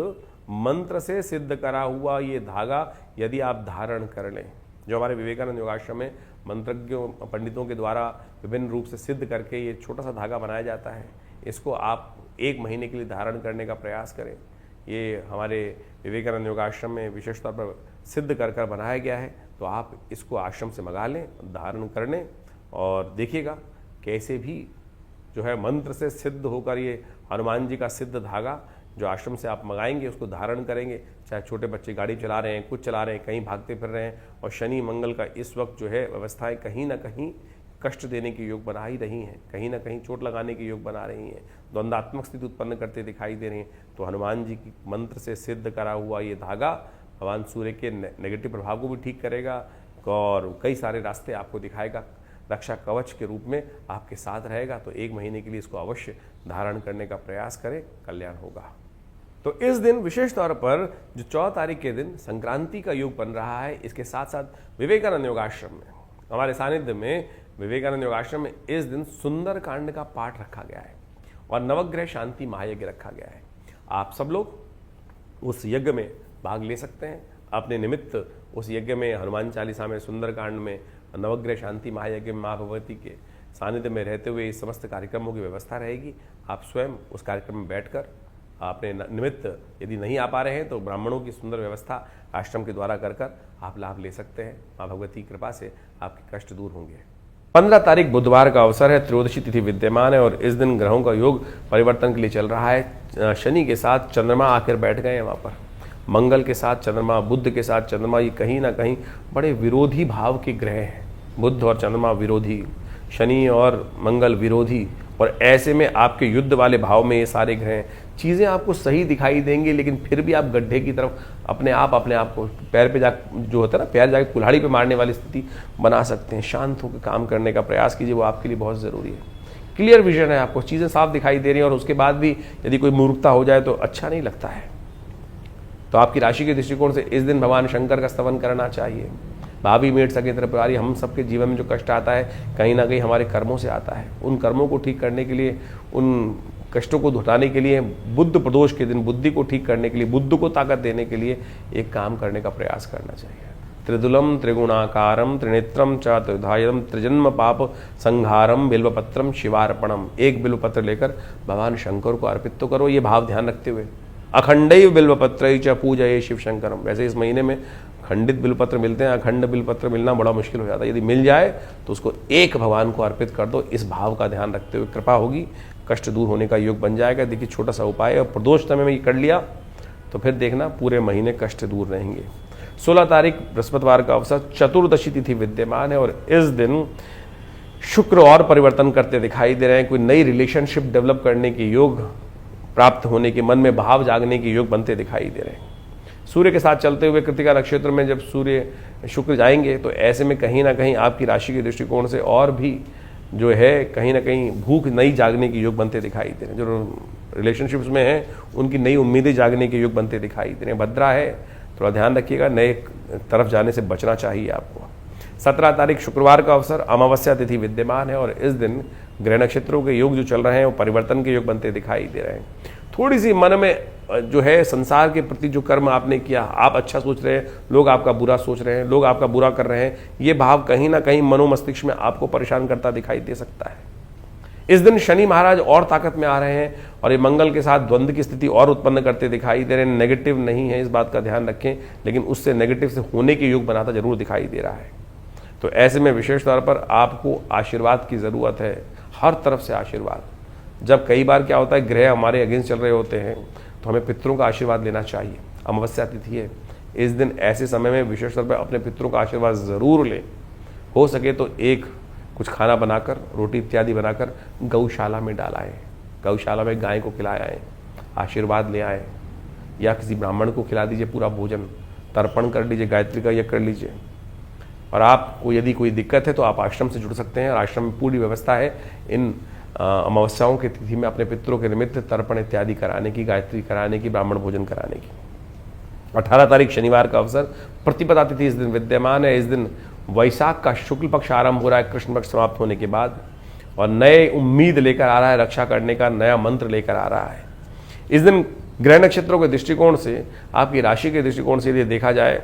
मंत्र से सिद्ध करा हुआ ये धागा यदि आप धारण कर लें, जो हमारे विवेकानंद योगाश्रम में मंत्रज्ञों पंडितों के द्वारा विभिन्न रूप से सिद्ध करके ये छोटा सा धागा बनाया जाता है, इसको आप 1 महीने के लिए धारण करने का प्रयास करें। ये हमारे विवेकानंद योगाश्रम में विशेष तौर पर सिद्ध कर कर बनाया गया है। तो आप इसको आश्रम से मंगा लें, धारण कर लें और देखिएगा कैसे भी जो है मंत्र से सिद्ध होकर ये हनुमान जी का सिद्ध धागा जो आश्रम से आप मंगाएंगे उसको धारण करेंगे। चाहे छोटे बच्चे गाड़ी चला रहे हैं, कुछ चला रहे हैं, कहीं भागते फिर रहे हैं, और शनि मंगल का इस वक्त जो है व्यवस्थाएं कहीं ना कहीं कष्ट देने के योग बना ही रही हैं, कहीं ना कहीं चोट लगाने के योग बना रही हैं, द्वंद्वात्मक स्थिति उत्पन्न करते दिखाई दे रही हैं। तो हनुमान जी की मंत्र से सिद्ध करा हुआ ये धागा भगवान सूर्य के नेगेटिव प्रभाव को भी ठीक करेगा और कई सारे रास्ते आपको दिखाएगा। रक्षा कवच के रूप में आपके साथ रहेगा। तो 1 महीने के लिए इसको अवश्य धारण करने का प्रयास करें, कल्याण होगा। तो इस दिन विशेष तौर पर जो 14 तारीख के दिन संक्रांति का योग बन रहा है, इसके साथ साथ विवेकानंद योगाश्रम में, हमारे सानिध्य में विवेकानंद योगाश्रम में इस दिन सुंदर कांड का पाठ रखा गया है और नवग्रह शांति महायज्ञ रखा गया है। आप सब लोग उस यज्ञ में भाग ले सकते हैं। अपने निमित्त उस यज्ञ में हनुमान चालीसा में, सुंदर कांड में, नवग्रह शांति महायज्ञ में माँ भगवती के सानिध्य में रहते हुए इस समस्त कार्यक्रमों की व्यवस्था रहेगी। आप स्वयं उस कार्यक्रम में बैठकर अपने निमित्त यदि नहीं आ पा रहे हैं तो ब्राह्मणों की सुंदर व्यवस्था आश्रम के द्वारा कर आप लाभ ले सकते हैं। माँ भगवती की कृपा से आपके कष्ट दूर होंगे। 15 तारीख बुधवार का अवसर है, त्रयोदशी तिथि विद्यमान है और इस दिन ग्रहों का योग परिवर्तन के लिए चल रहा है। शनि के साथ चंद्रमा आकर बैठ गए हैं वहाँ पर, मंगल के साथ चंद्रमा, बुध के साथ चंद्रमा, ये कहीं ना कहीं बड़े विरोधी भाव के ग्रह हैं। बुध और चंद्रमा विरोधी, शनि और मंगल विरोधी, और ऐसे में आपके युद्ध वाले भाव में ये सारे ग्रह हैं। चीज़ें आपको सही दिखाई देंगी लेकिन फिर भी आप गड्ढे की तरफ अपने आप को पैर पे जा, जो होता है ना, पैर जाके कुल्हाड़ी पे मारने वाली स्थिति बना सकते हैं। शांत होकर काम करने का प्रयास कीजिए, वो आपके लिए बहुत ज़रूरी है। क्लियर विजन है, आपको चीज़ें साफ दिखाई दे रही हैं और उसके बाद भी यदि कोई मूर्खता हो जाए तो अच्छा नहीं लगता है। तो आपकी राशि के दृष्टिकोण से इस दिन भगवान शंकर का स्तवन करना चाहिए। भाभी मेट सके त्रिपुरारी, हम सबके जीवन में जो कष्ट आता है कहीं ना कहीं हमारे कर्मों से आता है। उन कर्मों को ठीक करने के लिए, उन कष्टों को घटाने के लिए, बुद्ध प्रदोष के दिन बुद्धि को ठीक करने के लिए, बुद्ध को ताकत देने के लिए एक काम करने का प्रयास करना चाहिए। त्रिदुलम त्रिगुणाकारम त्रिनेत्रम च त्रिधायम त्रिजन्म पाप संहारम बिल्वपत्रम शिवार्पणम। एक बिल्वपत्र लेकर भगवान शंकर को अर्पित तो करो, ये भाव ध्यान रखते हुए। अखंडैव बिल्वपत्र च पूजये शिव शंकरम। वैसे इस महीने में खंडित बिल्वपत्र मिलते हैं, अखंड बिल्वपत्र मिलना बड़ा मुश्किल हो जाता है। यदि मिल जाए तो उसको एक भगवान को अर्पित कर दो। इस भाव का ध्यान रखते हुए कृपा होगी, कष्ट दूर होने का योग बन जाएगा। देखिए छोटा सा उपाय, और प्रदोष समय में ये कर लिया तो फिर देखना पूरे महीने कष्ट दूर रहेंगे। 16 तारीख बृहस्पतिवार का अवसर, चतुर्दशी तिथि विद्यमान है और इस दिन शुक्र और परिवर्तन करते दिखाई दे रहे हैं। कोई नई रिलेशनशिप डेवलप करने के योग प्राप्त होने के, मन में भाव जागने के योग बनते दिखाई दे रहे हैं। सूर्य के साथ चलते हुए कृतिका नक्षत्र में जब सूर्य शुक्र जाएंगे तो ऐसे में कहीं ना कहीं आपकी राशि के दृष्टिकोण से और भी जो है कहीं ना कहीं भूख नई जागने के योग बनते दिखाई दे रहे हैं। जो रिलेशनशिप्स में हैं उनकी नई उम्मीदें जागने के योग बनते दिखाई दे रहे हैं। भद्रा है, थोड़ा ध्यान रखिएगा, नए तरफ जाने से बचना चाहिए आपको। 17 तारीख शुक्रवार का अवसर, अमावस्या तिथि विद्यमान है और इस दिन ग्रह नक्षत्रों के योग जो चल रहे हैं वो परिवर्तन के योग बनते दिखाई दे रहे हैं। थोड़ी सी मन में जो है संसार के प्रति जो कर्म आपने किया, आप अच्छा सोच रहे हैं, लोग आपका बुरा सोच रहे हैं, लोग आपका बुरा कर रहे हैं, ये भाव कहीं ना कहीं मनोमस्तिष्क में आपको परेशान करता दिखाई दे सकता है। इस दिन शनि महाराज और ताकत में आ रहे हैं और ये मंगल के साथ द्वंद्व की स्थिति और उत्पन्न करते दिखाई दे रहे हैं। नेगेटिव नहीं है, इस बात का ध्यान रखें, लेकिन उससे नेगेटिव से होने के योग बनाता जरूर दिखाई दे रहा है। तो ऐसे में विशेष तौर पर आपको आशीर्वाद की ज़रूरत है, हर तरफ से आशीर्वाद। जब कई बार क्या होता है, ग्रह हमारे अगेंस्ट चल रहे होते हैं तो हमें पितरों का आशीर्वाद लेना चाहिए। अमावस्या तिथि है, इस दिन ऐसे समय में विशेष तौर पर अपने पितरों का आशीर्वाद ज़रूर लें। हो सके तो एक कुछ खाना बनाकर, रोटी इत्यादि बनाकर गौशाला में डालाएं, गौशाला में गाय को खिलाएं, आशीर्वाद ले आए, या किसी ब्राह्मण को खिला दीजिए, पूरा भोजन तर्पण कर लीजिए, गायत्री का यज्ञ कर लीजिए। और आपको यदि कोई दिक्कत है तो आप आश्रम से जुड़ सकते हैं, और आश्रम में पूरी व्यवस्था है इन अमावस्याओं की तिथि में अपने पितरों के निमित्त तर्पण इत्यादि कराने की, गायत्री कराने की, ब्राह्मण भोजन कराने की। 18 तारीख शनिवार का अवसर, प्रतिपदा तिथि इस दिन विद्यमान है। इस दिन वैशाख का शुक्ल पक्ष आरंभ हो रहा है कृष्ण पक्ष समाप्त होने के बाद, और नए उम्मीद लेकर आ रहा है, रक्षा करने का नया मंत्र लेकर आ रहा है। इस दिन ग्रह नक्षत्रों के दृष्टिकोण से, आपकी राशि के दृष्टिकोण से यदि देखा जाए,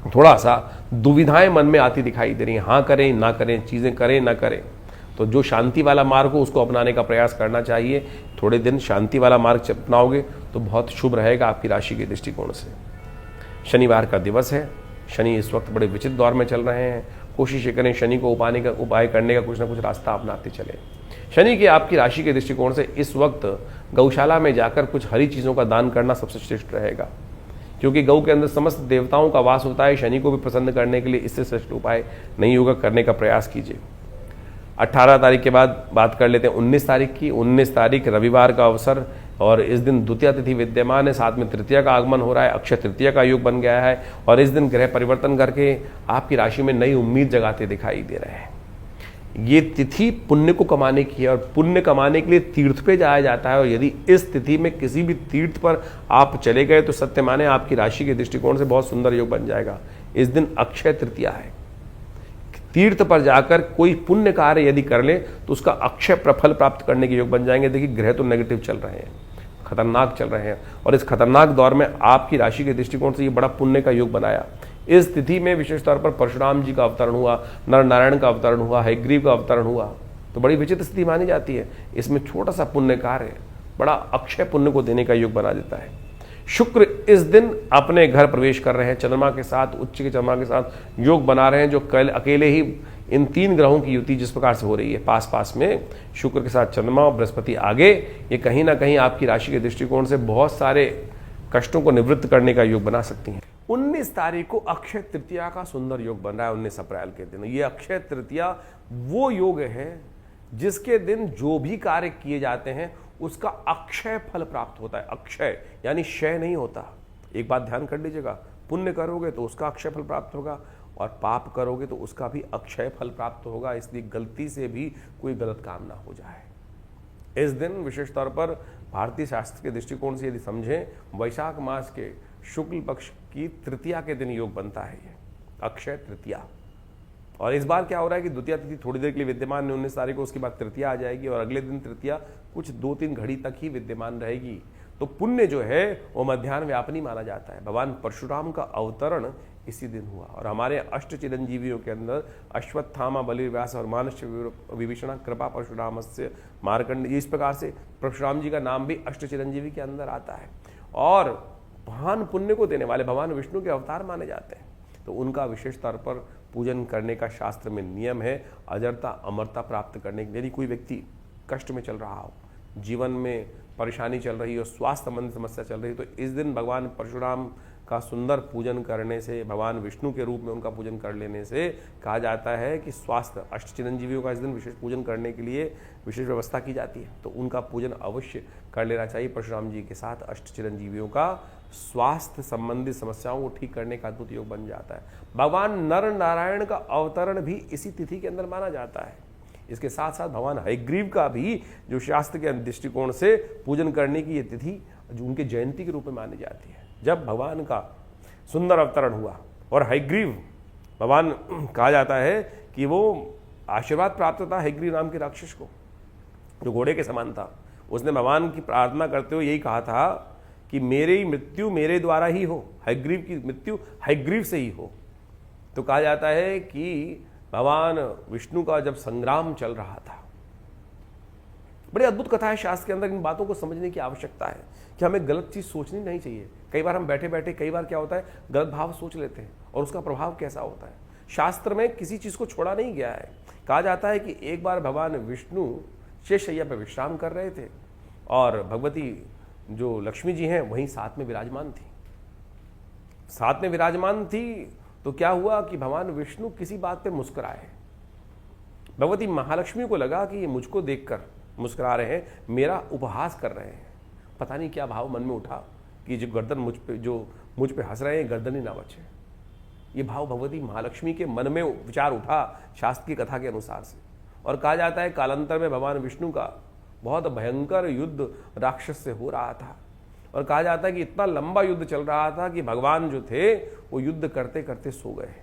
थोड़ा सा दुविधाएं मन में आती दिखाई दे रही हैं। हाँ करें ना करें, चीज़ें करें ना करें। तो जो शांति वाला मार्ग हो उसको अपनाने का प्रयास करना चाहिए। थोड़े दिन शांति वाला मार्ग अपनाओगे तो बहुत शुभ रहेगा आपकी राशि के दृष्टिकोण से। शनिवार का दिवस है, शनि इस वक्त बड़े विचित्र दौर में चल रहे हैं। कोशिश करें शनि को उपाय करने का कुछ ना कुछ रास्ता अपनाते चले। शनि के आपकी राशि के दृष्टिकोण से इस वक्त गौशाला में जाकर कुछ हरी चीज़ों का दान करना सबसे श्रेष्ठ रहेगा, क्योंकि गौ के अंदर समस्त देवताओं का वास होता है। शनि को भी प्रसन्न करने के लिए इससे श्रेष्ठ उपाय नहीं होगा, करने का प्रयास कीजिए। 18 तारीख के बाद बात कर लेते हैं 19 तारीख की। 19 तारीख रविवार का अवसर, और इस दिन द्वितीया तिथि विद्यमान है, साथ में तृतीया का आगमन हो रहा है, अक्षय तृतीया का योग बन गया है, और इस दिन ग्रह परिवर्तन करके आपकी राशि में नई उम्मीद जगाते दिखाई दे रहे हैं। ये तिथि पुण्य को कमाने की है और पुण्य कमाने के लिए तीर्थ पे जाया जाता है। और यदि इस तिथि में किसी भी तीर्थ पर आप चले गए तो सत्य माने आपकी राशि के दृष्टिकोण से बहुत सुंदर योग बन जाएगा। इस दिन अक्षय तृतीया है। तीर्थ पर जाकर कोई पुण्य कार्य यदि कर ले तो उसका अक्षय प्रफल प्राप्त करने के योग बन जाएंगे। देखिए, ग्रह तो नेगेटिव चल रहे हैं, खतरनाक चल रहे हैं, और इस खतरनाक दौर में आपकी राशि के दृष्टिकोण से ये बड़ा पुण्य का योग बनाया। इस तिथि में विशेष तौर पर परशुराम जी का अवतरण हुआ, नर नारायण का अवतरण हुआ, हयग्रीव का अवतरण हुआ, तो बड़ी विचित्र स्थिति मानी जाती है। इसमें छोटा सा पुण्य कार्य बड़ा अक्षय पुण्य को देने का योग बना देता है। शुक्र इस दिन अपने घर प्रवेश कर रहे हैं, चंद्रमा के साथ, उच्च के चंद्रमा के साथ योग बना रहे हैं, जो कल अकेले ही इन 3 ग्रहों की युति जिस प्रकार से हो रही है पास पास में, शुक्र के साथ चंद्रमा और बृहस्पति आगे, ये कहीं ना कहीं आपकी राशि के दृष्टिकोण से बहुत सारे कष्टों को निवृत्त करने का योग बना सकती हैं। 19 तारीख को अक्षय तृतीया का सुंदर योग बन रहा है। 19 अप्रैल के दिन ये अक्षय तृतीया वो योग है जिसके दिन जो भी कार्य किए जाते हैं उसका अक्षय फल प्राप्त होता है। अक्षय यानी क्षय नहीं होता। एक बात ध्यान कर लीजिएगा, पुण्य करोगे तो उसका अक्षय फल प्राप्त होगा और पाप करोगे तो उसका भी अक्षय फल प्राप्त होगा। इसलिए गलती से भी कोई गलत काम ना हो जाए। इस दिन विशेष तौर पर भारतीय शास्त्र के दृष्टिकोण से यदि समझें, वैशाख मास के शुक्ल पक्ष की तृतीया के दिन योग बनता है ये अक्षय तृतीया। और इस बार क्या हो रहा है कि द्वितीया तिथि थोड़ी देर के लिए विद्यमान है 19 तारीख को, उसके बाद तृतीया आ जाएगी और अगले दिन तृतीया कुछ 2-3 घड़ी तक ही विद्यमान रहेगी। तो पुण्य जो है वो मध्याह्न व्यापनी माना जाता है। भगवान परशुराम का अवतरण इसी दिन हुआ और हमारे अष्ट चिरंजीवियों के अंदर अश्वत्थामा, बलि, व्यास और मानस विभीषण कृपा परशुरामस्य मार्कंड, इस प्रकार से परशुराम जी का नाम भी अष्ट चिरंजीवी के अंदर आता है। और महान पुण्य को देने वाले भगवान विष्णु के अवतार माने जाते हैं, तो उनका विशेष तौर पर पूजन करने का शास्त्र में नियम है। अजरता अमरता प्राप्त करने के लिए यदि कोई व्यक्ति कष्ट में चल रहा हो, जीवन में परेशानी चल रही हो, स्वास्थ्य संबंधी समस्या चल रही, तो इस दिन भगवान परशुराम का सुंदर पूजन करने से, भगवान विष्णु के रूप में उनका पूजन कर लेने से कहा जाता है कि स्वास्थ्य, अष्ट चिरंजीवियों का इस दिन विशेष पूजन करने के लिए विशेष व्यवस्था की जाती है, तो उनका पूजन अवश्य कर लेना चाहिए। परशुराम जी के साथ अष्ट चिरंजीवियों का स्वास्थ्य संबंधी समस्याओं को ठीक करने का अद्भुत योग बन जाता है। भगवान नर नारायण का अवतरण भी इसी तिथि के अंदर माना जाता है। इसके साथ साथ भगवान हयग्रीव का भी जो शास्त्र के दृष्टिकोण से पूजन करने की ये तिथि जो उनके जयंती के रूप में मानी जाती है। जब भगवान का सुंदर अवतरण हुआ और हयग्रीव भगवान कहा जाता है कि वो आशीर्वाद प्राप्त था हयग्रीव नाम के राक्षस को, जो घोड़े के समान था। उसने भगवान की प्रार्थना करते हुए यही कहा था कि मेरी मृत्यु मेरे द्वारा ही हो, हयग्रीव की मृत्यु हयग्रीव से ही हो। तो कहा जाता है कि भगवान विष्णु का जब संग्राम चल रहा था, बड़ी अद्भुत कथा है शास्त्र के अंदर। इन बातों को समझने की आवश्यकता है कि हमें गलत चीज सोचनी नहीं चाहिए। कई बार हम बैठे बैठे कई बार क्या होता है गलत भाव सोच लेते हैं और उसका प्रभाव कैसा होता है। शास्त्र में किसी चीज को छोड़ा नहीं गया है। कहा जाता है कि एक बार भगवान विष्णु शेषशैया पर विश्राम कर रहे थे और भगवती जो लक्ष्मी जी हैं वहीं साथ में विराजमान थी। साथ में विराजमान थी तो क्या हुआ कि भगवान विष्णु किसी बात पे मुस्कुराए। भगवती महालक्ष्मी को लगा कि ये मुझको देखकर मुस्कुरा रहे हैं, मेरा उपहास कर रहे हैं। पता नहीं क्या भाव मन में उठा कि जो गर्दन मुझ पे हंस रहे हैं, गर्दन ही ना बचे। ये भाव भगवती महालक्ष्मी के मन में विचार उठा शास्त्र की कथा के अनुसार से। और कहा जाता है कालांतर में भगवान विष्णु का बहुत भयंकर युद्ध राक्षस से हो रहा था। और कहा जाता है कि इतना लंबा युद्ध चल रहा था कि भगवान जो थे वो युद्ध करते करते सो गए।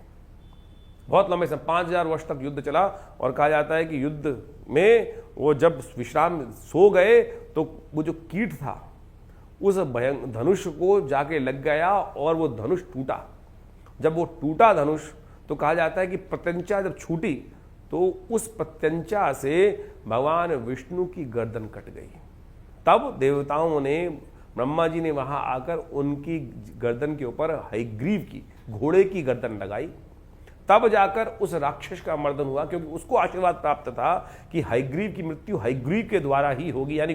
बहुत लंबे समय 5000 वर्ष तक युद्ध चला। और कहा जाता है कि युद्ध में वो जब विश्राम सो गए तो वो जो कीट था उस धनुष को जाके लग गया और वो धनुष टूटा। जब वो टूटा धनुष तो कहा जाता है कि प्रत्यंचा जब छूटी तो उस प्रत्यंचा से भगवान विष्णु की गर्दन कट गई। तब देवताओं ने, ब्रह्मा जी ने वहां आकर उनकी गर्दन के ऊपर हयग्रीव की, घोड़े की गर्दन लगाई। तब जाकर उस राक्षस का मर्दन हुआ, क्योंकि उसको आशीर्वाद प्राप्त था कि हयग्रीव की मृत्यु हयग्रीव के द्वारा ही होगी। यानी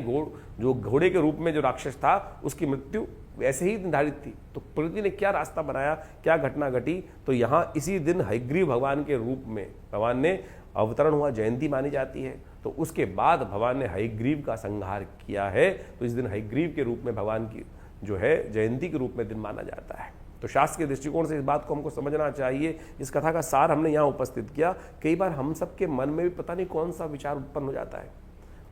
जो घोड़े के रूप में जो राक्षस था उसकी मृत्यु वैसे ही निर्धारित थी। तो प्रकृति ने क्या रास्ता बनाया, क्या घटना घटी, तो यहाँ इसी दिन हयग्रीव भगवान के रूप में भगवान ने अवतरण हुआ, जयंती मानी जाती है। तो उसके बाद भगवान ने हयग्रीव का संहार किया है। तो इस दिन हयग्रीव के रूप में भगवान की जो है जयंती के रूप में दिन माना जाता है। तो शास्त्र के दृष्टिकोण से इस बात को हमको समझना चाहिए। इस कथा का सार हमने यहाँ उपस्थित किया। कई बार हम सबके मन में भी पता नहीं कौन सा विचार उत्पन्न हो जाता है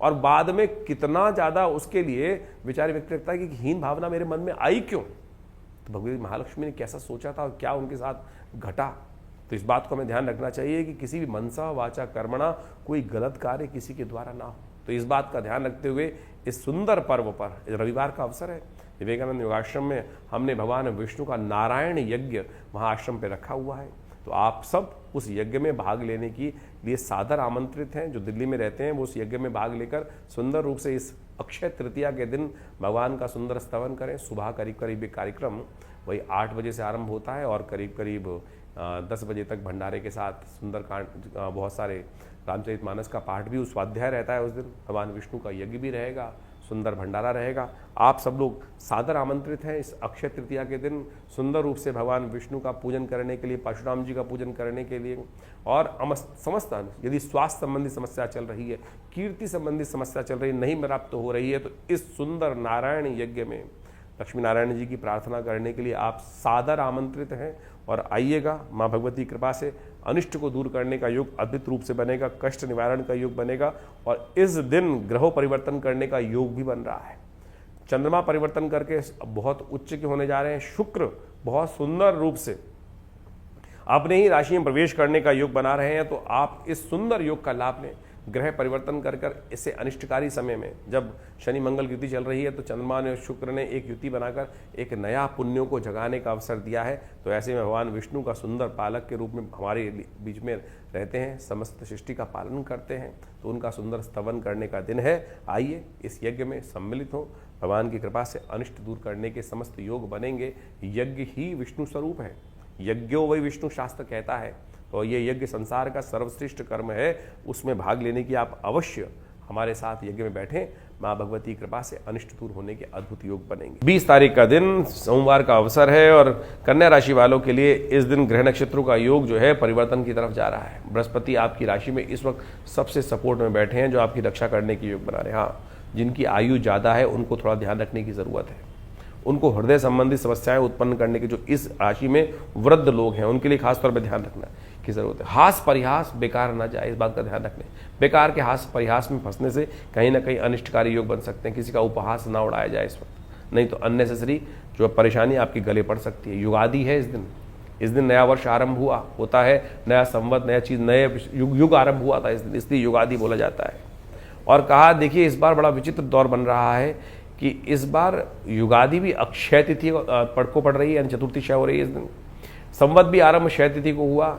और बाद में कितना ज़्यादा उसके लिए विचार व्यक्त करता है कि हीन भावना मेरे मन में आई क्यों, तो भगवती महालक्ष्मी ने कैसा सोचा था और क्या उनके साथ घटा। तो इस बात को हमें ध्यान रखना चाहिए कि किसी भी मनसा वाचा कर्मणा कोई गलत कार्य किसी के द्वारा ना हो। तो इस बात का ध्यान रखते हुए इस सुंदर पर्व पर, रविवार का अवसर है, विवेकानंद योगाश्रम में हमने भगवान विष्णु का नारायण यज्ञ वहाँ आश्रम पे रखा हुआ है। तो आप सब उस यज्ञ में भाग लेने के लिए सादर आमंत्रित हैं। जो दिल्ली में रहते हैं वो उस यज्ञ में भाग लेकर सुंदर रूप से इस अक्षय तृतीया के दिन भगवान का सुंदर स्तवन करें। सुबह करीब करीब एक कार्यक्रम वही 8 बजे से आरंभ होता है और करीब करीब 10 बजे तक भंडारे के साथ सुंदर कांड, बहुत सारे रामचरितमानस का पाठ भी, उस स्वाध्याय रहता है उस दिन, भगवान विष्णु का यज्ञ भी रहेगा, सुंदर भंडारा रहेगा। आप सब लोग सादर आमंत्रित हैं इस अक्षय तृतीया के दिन सुंदर रूप से भगवान विष्णु का पूजन करने के लिए, परशुराम जी का पूजन करने के लिए। और समस्त यदि स्वास्थ्य संबंधी समस्या चल रही है, कीर्ति संबंधी समस्या चल रही है, नहीं प्राप्त हो रही है, तो इस सुंदर नारायण यज्ञ में लक्ष्मी नारायण जी की प्रार्थना करने के लिए आप सादर आमंत्रित हैं। और आइएगा, माँ भगवती कृपा से अनिष्ट को दूर करने का योग अद्भुत रूप से बनेगा, कष्ट निवारण का योग बनेगा। और इस दिन ग्रहों परिवर्तन करने का योग भी बन रहा है। चंद्रमा परिवर्तन करके बहुत उच्च के होने जा रहे हैं, शुक्र बहुत सुंदर रूप से अपने ही राशि में प्रवेश करने का योग बना रहे हैं। तो आप इस सुंदर योग का लाभ लें। ग्रह परिवर्तन कर कर इसे अनिष्टकारी समय में, जब शनि मंगल युति चल रही है, तो चंद्रमा ने शुक्र ने एक युति बनाकर एक नया पुण्यों को जगाने का अवसर दिया है। तो ऐसे में भगवान विष्णु का सुंदर पालक के रूप में हमारे बीच में रहते हैं, समस्त सृष्टि का पालन करते हैं। तो उनका सुंदर स्तवन करने का दिन है। आइए इस यज्ञ में सम्मिलित हो। भगवान की कृपा से अनिष्ट दूर करने के समस्त योग बनेंगे। यज्ञ ही विष्णु स्वरूप है, यज्ञो वही विष्णु शास्त्र कहता है। तो ये यज्ञ संसार का सर्वश्रेष्ठ कर्म है, उसमें भाग लेने की आप अवश्य हमारे साथ यज्ञ में बैठें। माँ भगवती कृपा से अनिष्ट दूर होने के अद्भुत योग बनेंगे। 20 तारीख का दिन सोमवार का अवसर है और कन्या राशि वालों के लिए इस दिन ग्रह नक्षत्रों का योग जो है परिवर्तन की तरफ जा रहा है। बृहस्पति आपकी राशि में इस वक्त सबसे सपोर्ट में बैठे हैं, जो आपकी रक्षा करने की योग बना रहे हैं। हाँ, जिनकी आयु ज़्यादा है उनको थोड़ा ध्यान रखने की ज़रूरत है। उनको हृदय संबंधी समस्याएं उत्पन्न करने के, जो इस राशि में वृद्ध लोग हैं, उनके लिए खासतौर पर ध्यान रखना की जरूरत है। हास परिहास बेकार ना जाए, इस बात का ध्यान रखने। बेकार के हास परिहास में फंसने से कहीं ना कहीं अनिष्टकारी योग बन सकते हैं। किसी का उपहास ना उड़ाया जाए इस वक्त, नहीं तो अननेसेसरी जो परेशानी आपके गले पड़ सकती है। युगादि है इस दिन नया वर्ष आरंभ होता है, नया संवत, नया चीज, नए युग आरंभ हुआ था इस दिन, इसलिए युगादि बोला जाता है। और कहा देखिए इस बार बड़ा विचित्र दौर बन रहा है कि इस बार युगादि भी अक्षय तिथि को पड़ रही है, यानी चतुर्थी क्षय हो रही है इस दिन। संवत भी आरंभ क्षय तिथि को हुआ।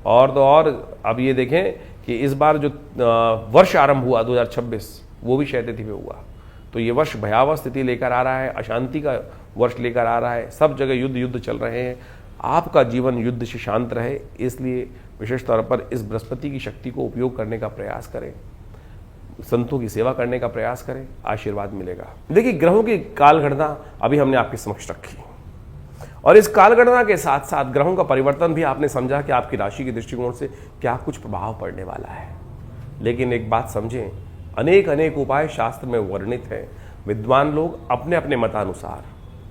और तो और अब ये देखें कि इस बार जो वर्ष आरंभ हुआ 2026, वो भी क्षय तिथि पे हुआ। तो ये वर्ष भयावह स्थिति लेकर आ रहा है, अशांति का वर्ष लेकर आ रहा है। सब जगह युद्ध चल रहे हैं। आपका जीवन युद्ध से शांत रहे, इसलिए विशेष तौर पर इस बृहस्पति की शक्ति को उपयोग करने का प्रयास करें, संतों की सेवा करने का प्रयास करें, आशीर्वाद मिलेगा। देखिए ग्रहों की कालगणना अभी हमने आपके समक्ष रखी और इस कालगणना के साथ साथ ग्रहों का परिवर्तन भी आपने समझा कि आपकी राशि के दृष्टिकोण से क्या कुछ प्रभाव पड़ने वाला है। लेकिन एक बात समझें, अनेक उपाय शास्त्र में वर्णित हैं। विद्वान लोग अपने अपने मतानुसार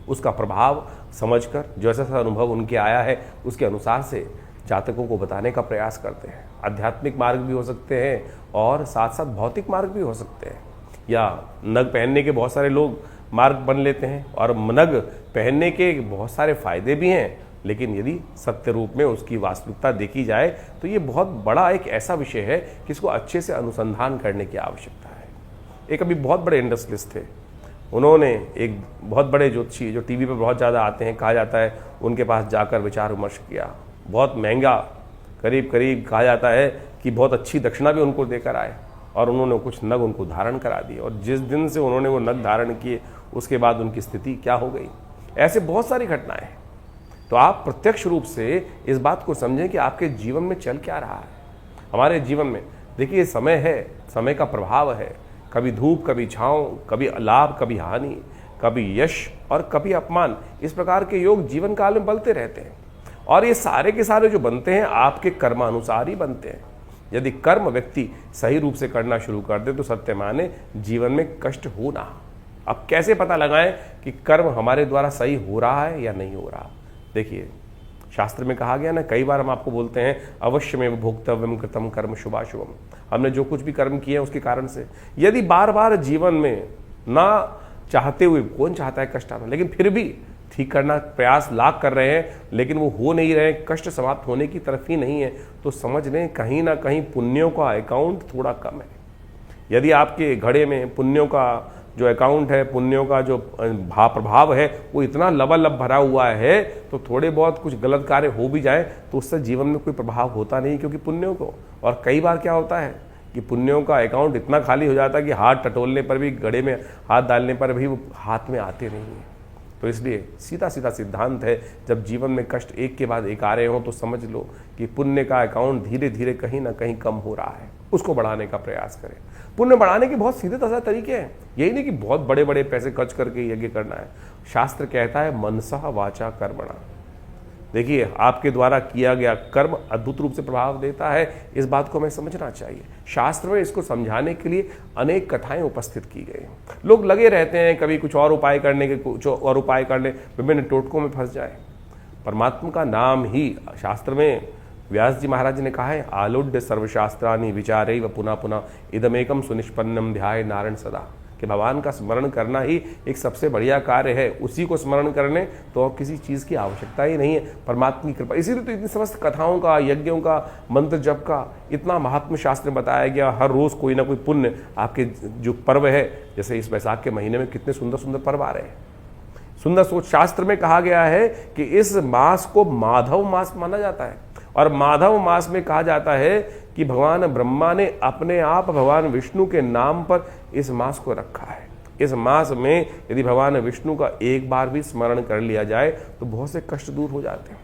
उसका प्रभाव समझकर, जैसा सा अनुभव उनके आया है उसके अनुसार से जातकों को बताने का प्रयास करते हैं। आध्यात्मिक मार्ग भी हो सकते हैं और साथ साथ भौतिक मार्ग भी हो सकते हैं, या नग पहनने के बहुत सारे लोग मार्ग बन लेते हैं और नग पहनने के बहुत सारे फायदे भी हैं। लेकिन यदि सत्य रूप में उसकी वास्तविकता देखी जाए तो ये बहुत बड़ा एक ऐसा विषय है कि इसको अच्छे से अनुसंधान करने की आवश्यकता है। एक अभी बहुत बड़े इंडस्ट्रियलिस्ट थे, उन्होंने एक बहुत बड़े ज्योतिषी जो टीवी पर बहुत ज़्यादा आते हैं, कहा जाता है, उनके पास जाकर विचार विमर्श किया। बहुत महंगा, करीब कहा जाता है कि बहुत अच्छी दक्षिणा भी उनको देकर आए और उन्होंने कुछ नग उनको धारण करा दिए। और जिस दिन से उन्होंने वो नग धारण किए उसके बाद उनकी स्थिति क्या हो गई। ऐसे बहुत सारी घटनाएं हैं। तो आप प्रत्यक्ष रूप से इस बात को समझें कि आपके जीवन में चल क्या रहा है। हमारे जीवन में देखिए समय है, समय का प्रभाव है, कभी धूप कभी छांव, कभी लाभ कभी हानि, कभी यश और कभी अपमान। इस प्रकार के योग जीवन काल में बनते रहते हैं और ये सारे के सारे जो बनते हैं आपके कर्मानुसार ही बनते हैं। यदि कर्म व्यक्ति सही रूप से करना शुरू कर दे तो सत्य माने जीवन में कष्ट हो ना। अब कैसे पता लगाएं कि कर्म हमारे द्वारा सही हो रहा है या नहीं हो रहा। देखिए, शास्त्र में कहा गया ना, कई बार हम आपको बोलते हैं अवश्यमेव भोक्तव्यम कृतम कर्म शुभाशुभम। हमने जो कुछ भी कर्म किए हैं उसके कारण से यदि बार बार जीवन में ना चाहते हुए, कौन चाहता है कष्ट आना, लेकिन फिर भी ठीक करना प्रयास लाख कर रहे हैं लेकिन वो हो नहीं रहे, कष्ट समाप्त होने की तरफ ही नहीं है, तो समझ लें कहीं ना कहीं पुण्यों का अकाउंट थोड़ा कम है। यदि आपके घड़े में पुण्यों का जो अकाउंट है, पुण्यों का जो प्रभाव है वो इतना लबालब भरा हुआ है, तो थोड़े बहुत कुछ गलत कार्य हो भी जाए तो उससे जीवन में कोई प्रभाव होता नहीं, क्योंकि पुण्यों को, और कई बार क्या होता है कि पुण्यों का अकाउंट इतना खाली हो जाता है कि हाथ टटोलने पर भी, घड़े में हाथ डालने पर भी वो हाथ में आते नहीं हैं। तो इसलिए सीधा सीधा सिद्धांत है, जब जीवन में कष्ट एक के बाद एक आ रहे हों तो समझ लो कि पुण्य का अकाउंट धीरे धीरे कहीं ना कहीं कम हो रहा है, उसको बढ़ाने का प्रयास करें। पुण्य बढ़ाने के बहुत सीधे साधे तरीके हैं, यही नहीं कि बहुत बड़े बड़े पैसे खर्च करके यज्ञ करना है। शास्त्र कहता है मनसा वाचा कर्मणा। देखिए, आपके द्वारा किया गया कर्म अद्भुत रूप से प्रभाव देता है, इस बात को हमें समझना चाहिए। शास्त्र में इसको समझाने के लिए अनेक कथाएं उपस्थित की गई। लोग लगे रहते हैं कभी कुछ और उपाय करने के, कुछ और उपाय करने, विभिन्न टोटकों में फंस जाए। परमात्मा का नाम ही शास्त्र में व्यास जी महाराज ने कहा है, आलुड्य सर्वशास्त्रानि विचारे व पुनः पुनः इदमेकम सुनिष्पन्नम ध्याय नारायण सदा, कि भगवान का स्मरण करना ही एक सबसे बढ़िया कार्य है। उसी को स्मरण करने तो और किसी चीज़ की आवश्यकता ही नहीं है, परमात्मा की कृपा। इसीलिए तो इतनी समस्त कथाओं का, यज्ञों का, मंत्र जप का इतना महात्म शास्त्र में बताया गया। हर रोज़ कोई ना कोई पुण्य, आपके जो पर्व है, जैसे इस वैशाख के महीने में कितने सुंदर सुंदर पर्व आ रहे हैं। सुंदर सोच, शास्त्र में कहा गया है कि इस मास को माधव मास माना जाता है, और माधव मास में कहा जाता है कि भगवान ब्रह्मा ने अपने आप भगवान विष्णु के नाम पर इस मास को रखा है। इस मास में यदि भगवान विष्णु का एक बार भी स्मरण कर लिया जाए तो बहुत से कष्ट दूर हो जाते हैं।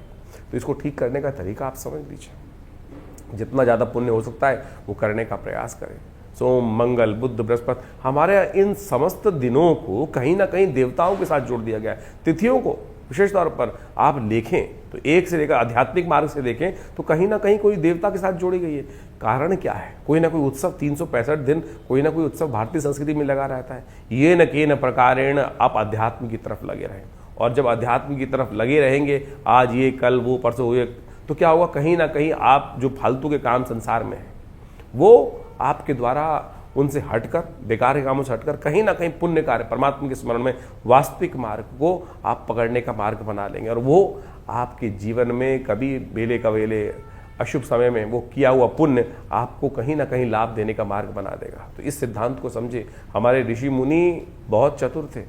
तो इसको ठीक करने का तरीका आप समझ लीजिए, जितना ज़्यादा पुण्य हो सकता है वो करने का प्रयास करें। सोम, मंगल, बुध, बृहस्पति, हमारे इन समस्त दिनों को कहीं ना कहीं देवताओं के साथ जोड़ दिया गया है। तिथियों को विशेष तौर पर आप देखें तो एक से लेकर आध्यात्मिक मार्ग से देखें तो कहीं ना कहीं कोई देवता के साथ जोड़ी गई है। कारण क्या है? कोई ना कोई उत्सव, 365 दिन कोई ना कोई उत्सव भारतीय संस्कृति में लगा रहता है। ये न केन प्रकारेण आप अध्यात्म की तरफ लगे रहें, और जब अध्यात्म की तरफ लगे रहेंगे, आज ये कल वो परसों हुए, तो क्या होगा, कहीं ना कहीं आप जो फालतू के काम संसार में हैं वो आपके द्वारा उनसे हटकर, बेकार के कामों से हटकर कहीं ना कहीं पुण्य कार्य, परमात्मा के स्मरण में वास्तविक मार्ग को आप पकड़ने का मार्ग बना लेंगे, और वो आपके जीवन में कभी बेले कवेले अशुभ समय में वो किया हुआ पुण्य आपको कहीं ना कहीं लाभ देने का मार्ग बना देगा। तो इस सिद्धांत को समझे। हमारे ऋषि मुनि बहुत चतुर थे,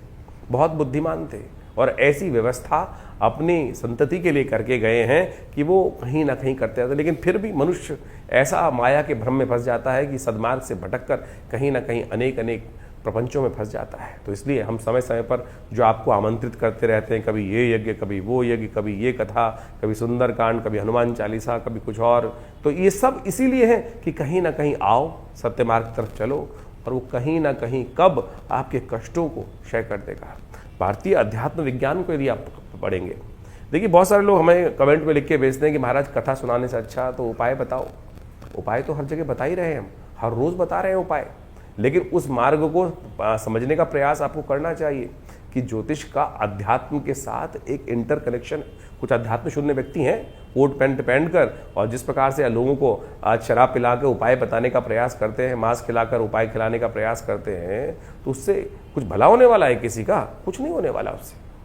बहुत बुद्धिमान थे, और ऐसी व्यवस्था अपनी संतति के लिए करके गए हैं कि वो कहीं ना कहीं करते रहते। लेकिन फिर भी मनुष्य ऐसा माया के भ्रम में फंस जाता है कि सद्मार्ग से भटककर कहीं ना कहीं अनेक अनेक प्रपंचों में फंस जाता है। तो इसलिए हम समय समय पर जो आपको आमंत्रित करते रहते हैं, कभी ये यज्ञ, कभी वो यज्ञ, कभी ये कथा, कभी सुंदरकांड, कभी हनुमान चालीसा, कभी कुछ और, तो ये सब इसीलिए है कि कहीं ना कहीं आओ, सत्य मार्ग की तरफ चलो, और वो कहीं ना कहीं कब आपके कष्टों को क्षय कर देगा। भारतीय अध्यात्म विज्ञान को यदि आप पढ़ेंगे, देखिए बहुत सारे लोग हमें कमेंट में लिख के भेजते हैं कि महाराज कथा सुनाने से अच्छा तो उपाय बताओ। उपाय तो हर जगह बता ही रहे हैं, हम हर रोज़ बता रहे हैं उपाय, लेकिन उस मार्ग को समझने का प्रयास आपको करना चाहिए कि ज्योतिष का अध्यात्म के साथ एक इंटर कनेक्शन। कुछ अध्यात्म शून्य व्यक्ति हैं, कोट पैंट पहन कर, और जिस प्रकार से लोगों को आज शराब पिला के उपाय बताने का प्रयास करते हैं, मांस खिलाकर उपाय खिलाने का प्रयास करते हैं, तो उससे कुछ भला होने वाला है किसी का? कुछ नहीं होने वाला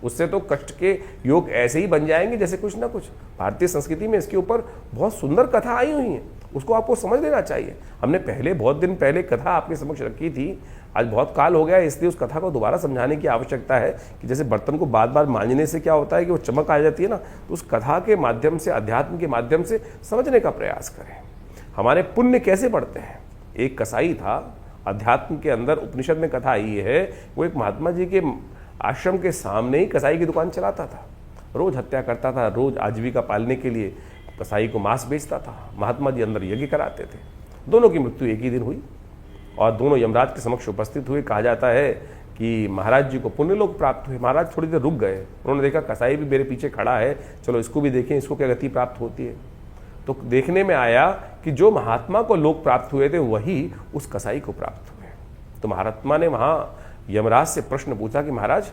उससे तो कष्ट के योग ऐसे ही बन जाएंगे जैसे कुछ ना कुछ। भारतीय संस्कृति में इसके ऊपर बहुत सुंदर कथा आई हुई है, उसको आपको समझ लेना चाहिए। हमने पहले बहुत दिन पहले कथा आपके समक्ष रखी थी, आज बहुत काल हो गया है, इसलिए उस कथा को दोबारा समझाने की आवश्यकता है कि जैसे बर्तन को बार बार मांजने से क्या होता है कि वो चमक आ जाती है ना, तो उस कथा के माध्यम से, अध्यात्म के माध्यम से समझने का प्रयास करें। हमारे पुण्य कैसे बढ़ते हैं? एक कसाई था, अध्यात्म के अंदर उपनिषद में कथा आई है, वो एक महात्मा जी के आश्रम के सामने ही कसाई की दुकान चलाता था, रोज हत्या करता था, रोज आजीविका पालने के लिए कसाई को मांस बेचता था। महात्मा जी अंदर यज्ञ कराते थे। दोनों की मृत्यु एक ही दिन हुई और दोनों यमराज के समक्ष उपस्थित हुए। कहा जाता है कि महाराज जी को पुण्य लोक प्राप्त हुए। महाराज थोड़ी देर रुक गए, उन्होंने देखा कसाई भी मेरे पीछे खड़ा है, चलो इसको भी देखें, इसको क्या गति प्राप्त होती है। तो देखने में आया कि जो महात्मा को लोक प्राप्त हुए थे वही उस कसाई को प्राप्त हुए। तो महात्मा ने वहाँ यमराज से प्रश्न पूछा कि महाराज,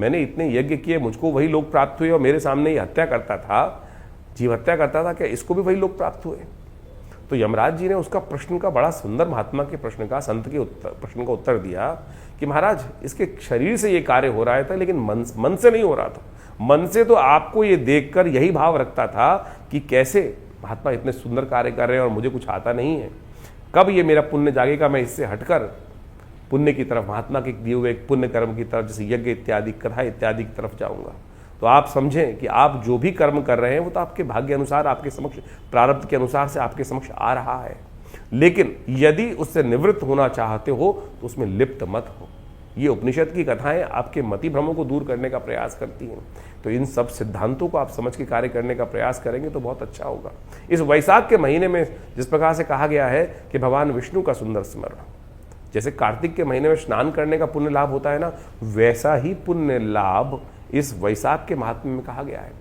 मैंने इतने यज्ञ किए, मुझको वही लोग प्राप्त हुए, और मेरे सामने ही हत्या करता था, जीव हत्या करता था, क्या इसको भी वही लोग प्राप्त हुए? तो यमराज जी ने उसका प्रश्न का, बड़ा सुंदर महात्मा के प्रश्न का, संत के प्रश्न का उत्तर दिया कि महाराज, इसके शरीर से ये कार्य हो रहा था, लेकिन मन से नहीं हो रहा था। मन से तो आपको ये देखकर यही भाव रखता था कि कैसे महात्मा इतने सुंदर कार्य कर रहे हैं और मुझे कुछ आता नहीं है, कब ये मेरा पुण्य जागेगा, मैं इससे हटकर पुण्य की तरफ, महात्मा के दिए हुए एक पुण्य कर्म की तरफ, जैसे यज्ञ इत्यादि, कथा इत्यादि की तरफ जाऊंगा। तो आप समझें कि आप जो भी कर्म कर रहे हैं वो तो आपके भाग्य अनुसार, आपके समक्ष, प्रारब्ध के अनुसार से आपके समक्ष आ रहा है, लेकिन यदि उससे निवृत्त होना चाहते हो तो उसमें लिप्त मत हो। ये उपनिषद की कथाएं आपके मति भ्रमों को दूर करने का प्रयास करती हैं। तो इन सब सिद्धांतों को आप समझ के कार्य करने का प्रयास करेंगे तो बहुत अच्छा होगा। इस वैशाख के महीने में जिस प्रकार से कहा गया है कि भगवान विष्णु का सुंदर स्मरण, जैसे कार्तिक के महीने में स्नान करने का पुण्य लाभ होता है ना, वैसा ही पुण्य लाभ इस वैशाख के महात्म्य में कहा गया है।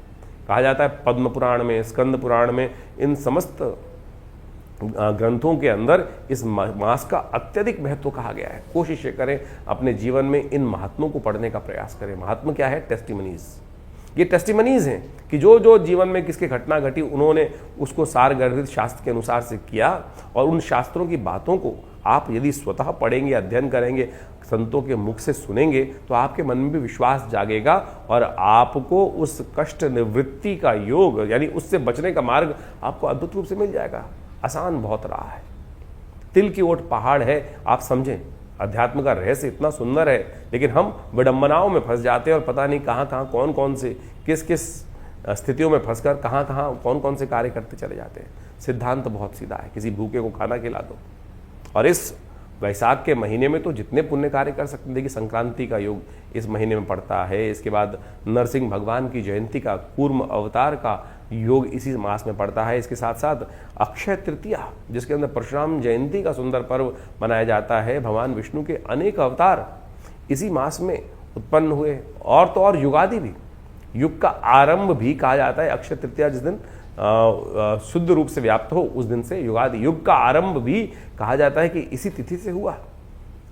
कहा जाता है पद्म पुराण में, स्कंद पुराण में, इन समस्त ग्रंथों के अंदर इस मास का अत्यधिक महत्व कहा गया है। कोशिश करें अपने जीवन में इन महात्मों को पढ़ने का प्रयास करें। महात्मा क्या है? टेस्टिमनीज। ये टेस्टिमनीज हैं कि जो जो जीवन में किसकी घटना घटी, उन्होंने उसको सारगर्भित शास्त्र के अनुसार से किया, और उन शास्त्रों की बातों को आप यदि स्वतः पढ़ेंगे, अध्ययन करेंगे, संतों के मुख से सुनेंगे, तो आपके मन में भी विश्वास जागेगा और आपको उस कष्ट निवृत्ति का योग, यानी उससे बचने का मार्ग आपको अद्भुत रूप से मिल जाएगा। आसान बहुत रहा है, तिल की ओट पहाड़ है। आप समझें, अध्यात्म का रहस्य इतना सुंदर है, लेकिन हम विडंबनाओं में फंस जाते हैं और पता नहीं कहाँ कहाँ, कौन कौन से, किस किस स्थितियों में फंसकर कहाँ कहाँ कौन कौन से कार्य करते चले जाते हैं। सिद्धांत बहुत सीधा है, किसी भूखे को खाना खिला दो। और इस वैशाख के महीने में तो जितने पुण्य कार्य कर सकते हैं। देखिए, संक्रांति का योग इस महीने में पड़ता है, इसके बाद नरसिंह भगवान की जयंती का, कूर्म अवतार का योग इसी मास में पड़ता है। इसके साथ साथ अक्षय तृतीया, जिसके अंदर परशुराम जयंती का सुंदर पर्व मनाया जाता है। भगवान विष्णु के अनेक अवतार इसी मास में उत्पन्न हुए। और तो और युगादि भी, युग का आरंभ भी कहा जाता है अक्षय तृतीया, जिस दिन शुद्ध रूप से व्याप्त हो, उस दिन से युगादि, युग का आरंभ भी कहा जाता है कि इसी तिथि से हुआ।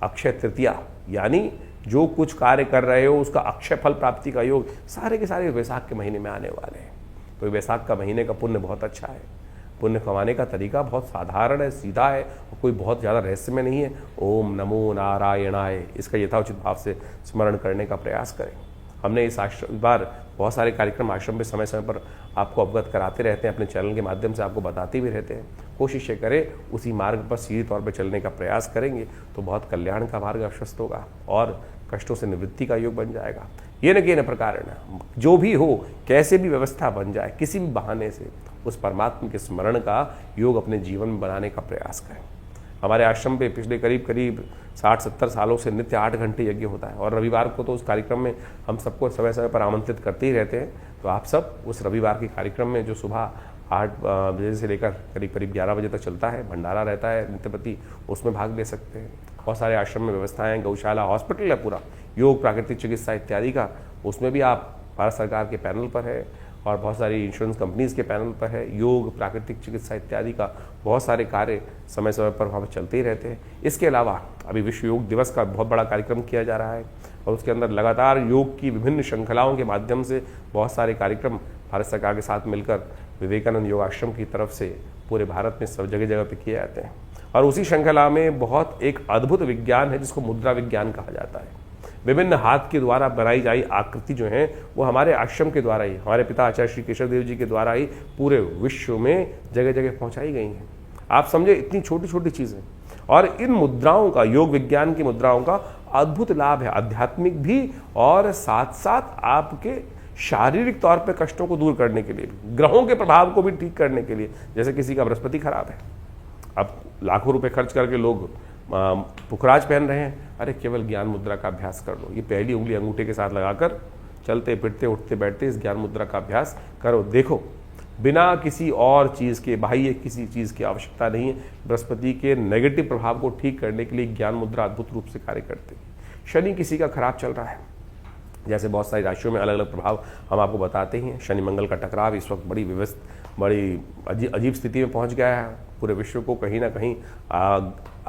अक्षय तृतीया यानी जो कुछ कार्य कर रहे हो उसका अक्षय फल प्राप्ति का योग सारे के सारे वैशाख के महीने में आने वाले हैं। तो वैशाख का महीने का पुण्य बहुत अच्छा है। पुण्य कमाने का तरीका बहुत साधारण है, सीधा है, और कोई बहुत ज़्यादा रहस्यमय नहीं है। ओम नमो नारायणाय, इसका यथाउचित भाव से स्मरण करने का प्रयास करें। हमने इस बार बहुत सारे कार्यक्रम आश्रम में समय समय पर आपको अवगत कराते रहते हैं, अपने चैनल के माध्यम से आपको बताते भी रहते हैं। कोशिश करें उसी मार्ग पर सीधे तौर पर चलने का प्रयास करेंगे तो बहुत कल्याण का मार्ग आश्वस्त होगा और कष्टों से निवृत्ति का योग बन जाएगा। ये न कि न प्रकार न, जो भी हो, कैसे भी व्यवस्था बन जाए, किसी भी बहाने से उस परमात्मा के स्मरण का योग अपने जीवन में बनाने का प्रयास करें। हमारे आश्रम पे पिछले करीब 60-70 सालों से नित्य 8 घंटे यज्ञ होता है, और रविवार को तो उस कार्यक्रम में हम सबको समय समय पर आमंत्रित करते ही रहते हैं। तो आप सब उस रविवार के कार्यक्रम में, जो सुबह 8 बजे से लेकर करीब 11 बजे तक चलता है, भंडारा रहता है नित्यपति, उसमें भाग ले सकते हैं। बहुत सारे आश्रम में व्यवस्थाएं, गौशाला, हॉस्पिटल है पूरा, योग, प्राकृतिक चिकित्सा इत्यादि का, उसमें भी आप भारत सरकार के पैनल पर है, और बहुत सारी इंश्योरेंस कंपनीज के पैनल पर है। योग, प्राकृतिक चिकित्सा इत्यादि का बहुत सारे कार्य समय समय पर वहाँ पर चलते ही रहते हैं। इसके अलावा अभी विश्व योग दिवस का बहुत बड़ा कार्यक्रम किया जा रहा है, और उसके अंदर लगातार योग की विभिन्न श्रृंखलाओं के माध्यम से बहुत सारे कार्यक्रम भारत सरकार के साथ मिलकर विवेकानंद योग आश्रम की तरफ से पूरे भारत में सब जगह जगह पे किए जाते हैं। और उसी श्रृंखला में बहुत एक अद्भुत विज्ञान है जिसको मुद्रा विज्ञान कहा जाता है। विभिन्न हाथ के द्वारा बनाई जाई आकृति जो है वो हमारे आश्रम के द्वारा ही, हमारे पिता आचार्य श्री केशव देव जी के द्वारा ही पूरे विश्व में जगह जगह पहुंचाई गई हैं। आप समझे, इतनी छोटी छोटी चीजें, और इन मुद्राओं का, योग विज्ञान की मुद्राओं का अद्भुत लाभ है, आध्यात्मिक भी और साथ साथ आपके शारीरिक तौर पर कष्टों को दूर करने के लिए भी, ग्रहों के प्रभाव को भी ठीक करने के लिए। जैसे किसी का बृहस्पति खराब है, अब लाखों रुपए खर्च करके लोग पुखराज पहन रहे हैं, अरे केवल ज्ञान मुद्रा का अभ्यास कर लो। ये पहली उंगली अंगूठे के साथ लगाकर चलते फिरते उठते बैठते इस ज्ञान मुद्रा का अभ्यास करो, देखो बिना किसी और चीज़ के, बाह्य किसी चीज़ की आवश्यकता नहीं है। बृहस्पति के नेगेटिव प्रभाव को ठीक करने के लिए ज्ञान मुद्रा अद्भुत रूप से कार्य करती है। शनि किसी का खराब चल रहा है, जैसे बहुत सारी राशियों में अलग अलग प्रभाव हम आपको बताते ही हैं। शनि मंगल का टकराव इस वक्त बड़ी अजीब स्थिति में पहुंच गया है। पूरे विश्व को कहीं ना कहीं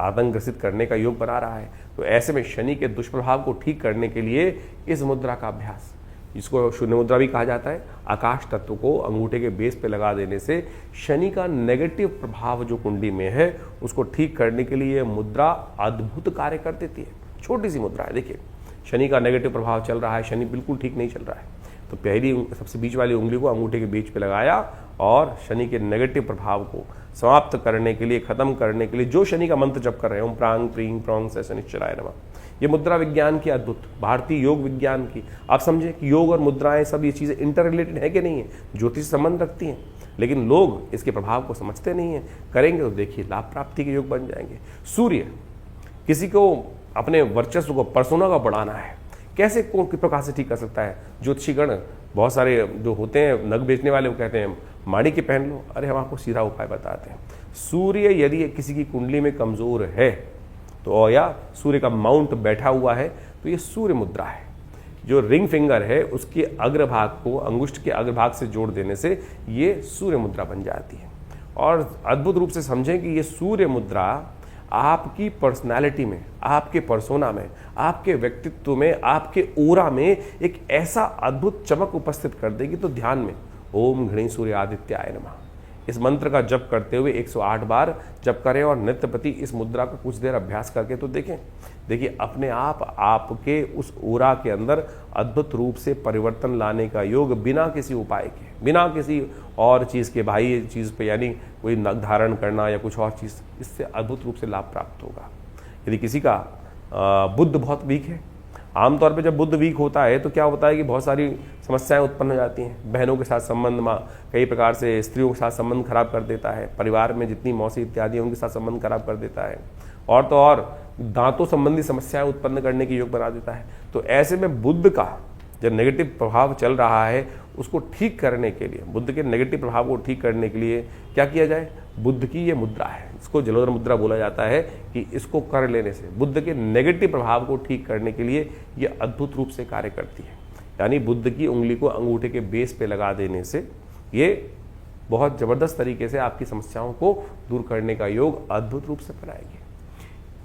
आतंक ग्रसित करने का योग बना रहा है। तो ऐसे में शनि के दुष्प्रभाव को ठीक करने के लिए इस मुद्रा का अभ्यास, जिसको शून्य मुद्रा भी कहा जाता है, आकाश तत्व को अंगूठे के बेस पे लगा देने से शनि का नेगेटिव प्रभाव जो कुंडली में है उसको ठीक करने के लिए मुद्रा अद्भुत कार्य कर देती है। छोटी सी मुद्रा है, देखिए शनि का नेगेटिव प्रभाव चल रहा है, शनि बिल्कुल ठीक नहीं चल रहा है, तो पहली सबसे बीच वाली उंगली को अंगूठे के बीच पे लगाया और शनि के नेगेटिव प्रभाव को समाप्त करने के लिए, खत्म करने के लिए जो शनि का मंत्र जप कर रहे हैं, ओम प्रांग प्रींग प्रोंग से शनिश्चराय नमः, ये मुद्रा विज्ञान की अद्भुत, भारतीय योग विज्ञान की, आप समझे कि योग और मुद्राएं सब ये चीज़ें इंटर रिलेटेड है कि नहीं है, ज्योतिष संबंध रखती हैं, लेकिन लोग इसके प्रभाव को समझते नहीं हैं। करेंगे तो देखिए लाभ प्राप्ति के योग बन जाएंगे। सूर्य, किसी को अपने वर्चस्व को, पर्सोना को बढ़ाना है, कैसे कौन किस प्रकार से ठीक कर सकता है? ज्योतिषीगण बहुत सारे जो होते हैं नग बेचने वाले, वो कहते हैं माड़ी के पहन लो, अरे हम आपको सीधा उपाय बताते हैं। सूर्य यदि किसी की कुंडली में कमजोर है तो, या सूर्य का माउंट बैठा हुआ है, तो ये सूर्य मुद्रा है। जो रिंग फिंगर है उसके अग्रभाग को अंगुष्ठ के अग्रभाग से जोड़ देने से ये सूर्य मुद्रा बन जाती है। और अद्भुत रूप से समझें कि ये सूर्य मुद्रा आपकी पर्सनालिटी में, आपके पर्सोना में, आपके व्यक्तित्व में, आपके ओरा में एक ऐसा अद्भुत चमक उपस्थित कर देगी। तो ध्यान में ओम घृणी सूर्य आदित्याय नमः इस मंत्र का जप करते हुए 108 बार जप करें और नित्य प्रति इस मुद्रा का कुछ देर अभ्यास करके तो देखें। देखिए अपने आप आपके उस ओरा के अंदर अद्भुत रूप से परिवर्तन लाने का योग बिना किसी उपाय के, बिना किसी और चीज़ के, बाह्य चीज़ पे, यानी कोई नग धारण करना या कुछ और चीज़, इससे अद्भुत रूप से लाभ प्राप्त होगा। यदि किसी का बुद्ध बहुत वीक है, आमतौर पे जब बुद्ध वीक होता है तो क्या होता है कि बहुत सारी समस्याएं उत्पन्न हो जाती हैं। बहनों के साथ संबंध में, कई प्रकार से स्त्रियों के साथ संबंध खराब कर देता है, परिवार में जितनी मौसी इत्यादि हैं उनके साथ संबंध खराब कर देता है, और तो और दांतों संबंधी समस्याएं उत्पन्न करने की योग बना देता है। तो ऐसे में बुद्ध का जो नेगेटिव प्रभाव चल रहा है उसको ठीक करने के लिए, बुद्ध के नेगेटिव प्रभाव को ठीक करने के लिए क्या किया जाए? बुद्ध की ये मुद्रा है, इसको जलोदर मुद्रा बोला जाता है, कि इसको कर लेने से बुद्ध के नेगेटिव प्रभाव को ठीक करने के लिए ये अद्भुत रूप से कार्य करती है। यानी बुद्ध की उंगली को अंगूठे के बेस पे लगा देने से ये बहुत ज़बरदस्त तरीके से आपकी समस्याओं को दूर करने का योग अद्भुत रूप से बनाएगी।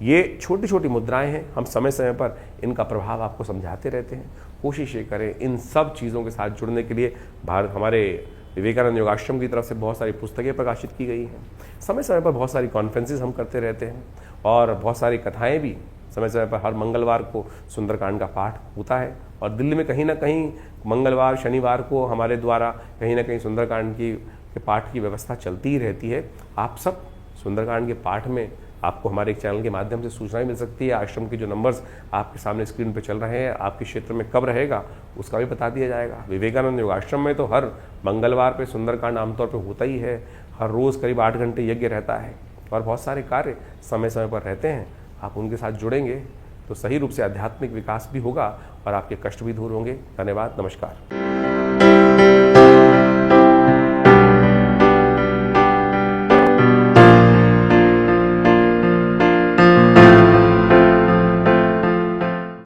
ये छोटी छोटी मुद्राएं हैं, हम समय समय पर इनका प्रभाव आपको समझाते रहते हैं। कोशिश ये करें इन सब चीज़ों के साथ जुड़ने के लिए। हमारे विवेकानंद योगाश्रम की तरफ से बहुत सारी पुस्तकें प्रकाशित की गई हैं, समय समय पर बहुत सारी कॉन्फ्रेंसेस हम करते रहते हैं, और बहुत सारी कथाएं भी समय समय पर, हर मंगलवार को सुंदरकांड का पाठ होता है, और दिल्ली में कहीं ना कहीं मंगलवार शनिवार को हमारे द्वारा कहीं ना कहीं सुंदरकांड के पाठ की व्यवस्था चलती ही रहती है। आप सब सुंदरकांड के पाठ में आपको हमारे एक चैनल के माध्यम से सूचनाएं मिल सकती है। आश्रम के जो नंबर्स आपके सामने स्क्रीन पर चल रहे हैं, आपके क्षेत्र में कब रहेगा उसका भी बता दिया जाएगा। विवेकानंद योगाश्रम में तो हर मंगलवार पे सुंदरकांड आमतौर पे होता ही है, हर रोज़ करीब 8 घंटे यज्ञ रहता है, और बहुत सारे कार्य समय समय पर रहते हैं। आप उनके साथ जुड़ेंगे तो सही रूप से आध्यात्मिक विकास भी होगा और आपके कष्ट भी दूर होंगे। धन्यवाद, नमस्कार।